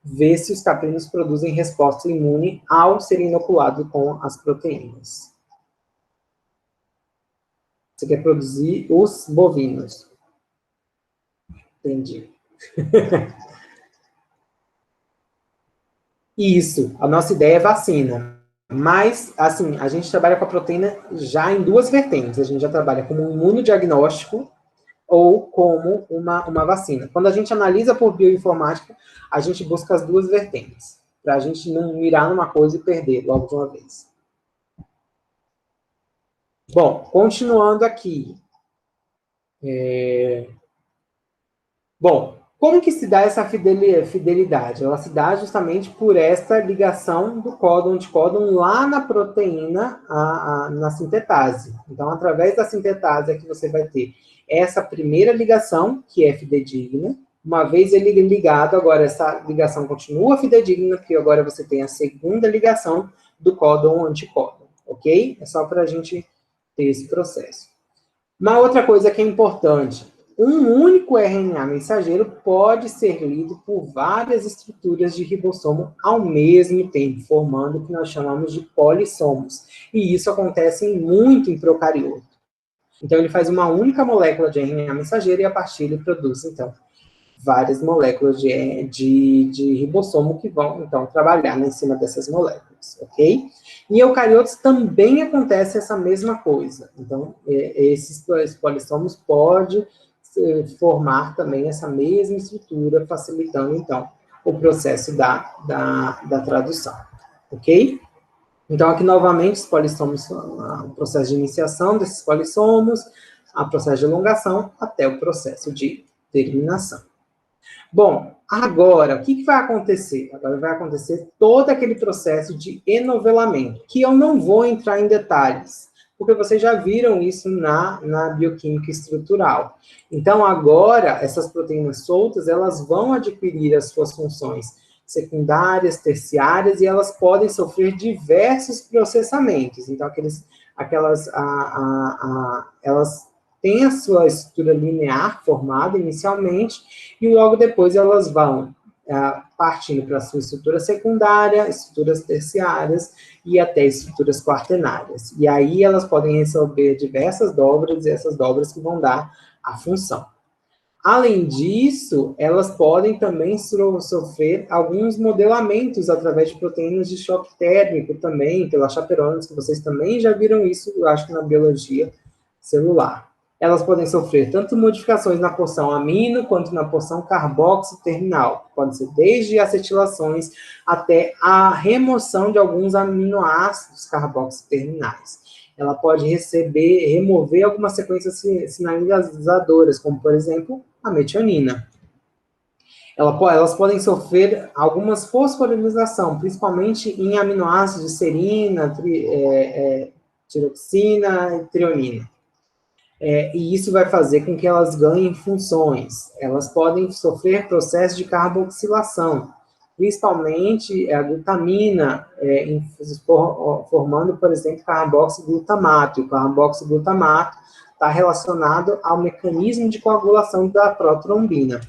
Speaker 1: ver se os caprinos produzem resposta imune ao serem inoculados com as proteínas. Você quer produzir os bovinos. Entendi. Isso, a nossa ideia é vacina. Mas, assim, a gente trabalha com a proteína já em 2 vertentes. A gente já trabalha como um imunodiagnóstico ou como uma vacina. Quando a gente analisa por bioinformática, a gente busca as 2 vertentes, para a gente não mirar numa coisa e perder logo de uma vez. Bom, continuando aqui. Bom, como que se dá essa fidelidade? Ela se dá justamente por essa ligação do códon-anticódon lá na proteína, na sintetase. Então, através da sintetase é que você vai ter essa primeira ligação, que é fidedigna. Uma vez ele ligado, agora essa ligação continua fidedigna, porque agora você tem a segunda ligação do códon-anticódon, ok? É só para a gente ter esse processo. Uma outra coisa que é importante, um único RNA mensageiro pode ser lido por várias estruturas de ribossomo ao mesmo tempo, formando o que nós chamamos de polissomos. E isso acontece muito em procarioto. Então, ele faz uma única molécula de RNA mensageiro e, a partir ele produz, então, várias moléculas de ribossomo que vão, então, trabalhar em cima dessas moléculas, ok? Em eucariotos também acontece essa mesma coisa. Então, esses polissomos podem formar também essa mesma estrutura, facilitando, então, o processo da tradução, ok? Então, aqui, novamente, os polissomos, o processo de iniciação desses polissomos, o processo de elongação, até o processo de terminação. Bom, agora, o que vai acontecer? Agora vai acontecer todo aquele processo de enovelamento, que eu não vou entrar em detalhes, porque vocês já viram isso na bioquímica estrutural. Então, agora, essas proteínas soltas, elas vão adquirir as suas funções secundárias, terciárias, e elas podem sofrer diversos processamentos. Então, elas têm a sua estrutura linear formada inicialmente, e logo depois elas vão partindo para a sua estrutura secundária, estruturas terciárias e até estruturas quaternárias. E aí elas podem receber diversas dobras, e essas dobras que vão dar a função. Além disso, elas podem também sofrer alguns modelamentos através de proteínas de choque térmico também, pelas chaperonas, que vocês também já viram isso, eu acho que na biologia celular. Elas podem sofrer tanto modificações na porção amino, quanto na porção carboxo terminal. Pode ser desde acetilações até a remoção de alguns aminoácidos carboxo terminais. Ela pode remover algumas sequências sinalizadoras, como, por exemplo, a metionina. Elas podem sofrer algumas fosforilização, principalmente em aminoácidos de serina, tiroxina e trionina. E isso vai fazer com que elas ganhem funções. Elas podem sofrer processo de carboxilação. principalmente a glutamina, formando, por exemplo, carboxiglutamato. E o carboxiglutamato está relacionado ao mecanismo de coagulação da protrombina.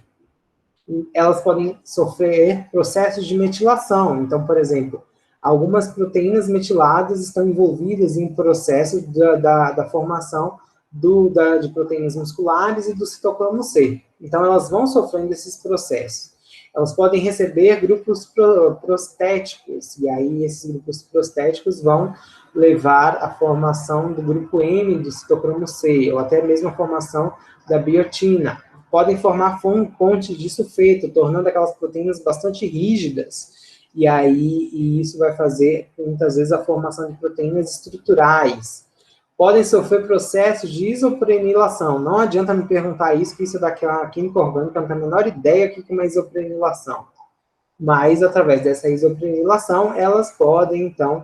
Speaker 1: Elas podem sofrer processos de metilação. Então, por exemplo, algumas proteínas metiladas estão envolvidas em processos da formação de proteínas musculares e do citocromo C. Então, elas vão sofrendo esses processos. Elas podem receber grupos prostéticos, e aí esses grupos prostéticos vão levar à formação do grupo M do citocromo C, ou até mesmo a formação da biotina. Podem formar pontes de sulfeto, tornando aquelas proteínas bastante rígidas, e isso vai fazer, muitas vezes, a formação de proteínas estruturais. Podem sofrer processos de isoprenilação. Não adianta me perguntar isso, que isso daqui é uma química orgânica, eu não tenho a menor ideia do que é uma isoprenilação. Mas, através dessa isoprenilação, elas podem, então,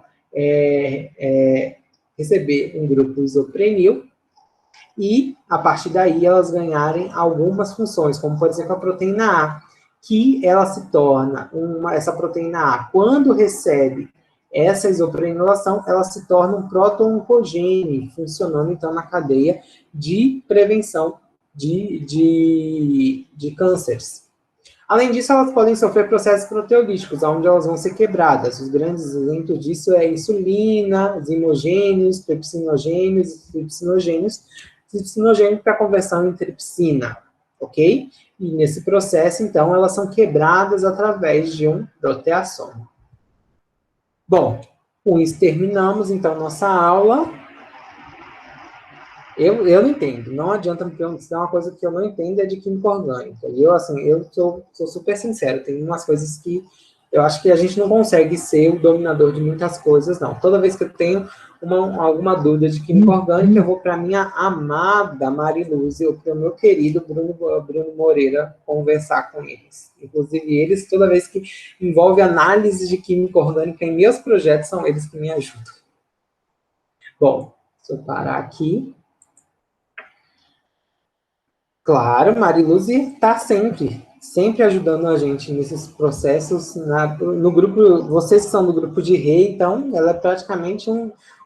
Speaker 1: receber um grupo isoprenil, e, a partir daí, elas ganharem algumas funções, como, por exemplo, a proteína A, que ela se torna, essa proteína A, quando recebe essa isoprenilação, ela se torna um proto-oncogene, funcionando, então, na cadeia de prevenção de cânceres. Além disso, elas podem sofrer processos proteolíticos, onde elas vão ser quebradas. Os grandes exemplos disso é insulina, zimogênios, tripsinogênios e tripsinogênios, para conversão em tripsina, ok? E nesse processo, então, elas são quebradas através de um proteasoma. Bom, com isso terminamos, então, nossa aula. Eu não entendo, não adianta me perguntar, uma coisa que eu não entendo é de química orgânica. E eu sou super sincero, tem umas coisas que eu acho que a gente não consegue ser o dominador de muitas coisas, não. Toda vez que eu tenho alguma dúvida de química orgânica, eu vou para a minha amada Mariluz e para o meu querido Bruno Moreira conversar com eles. Inclusive, eles, toda vez que envolve análise de química orgânica em meus projetos, são eles que me ajudam. Bom, deixa eu parar aqui. Claro, Mariluz está sempre ajudando a gente nesses processos, no grupo, vocês que são do grupo de Rei, então, ela é praticamente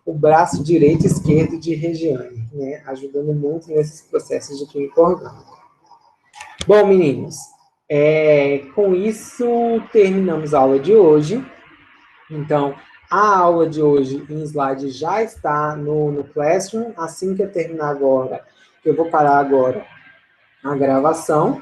Speaker 1: o braço direito e esquerdo de Regiane, né, ajudando muito nesses processos de química orgânica. Bom, meninos, com isso terminamos a aula de hoje. Então, a aula de hoje em slide já está no Classroom. Assim que eu terminar agora, eu vou parar agora a gravação,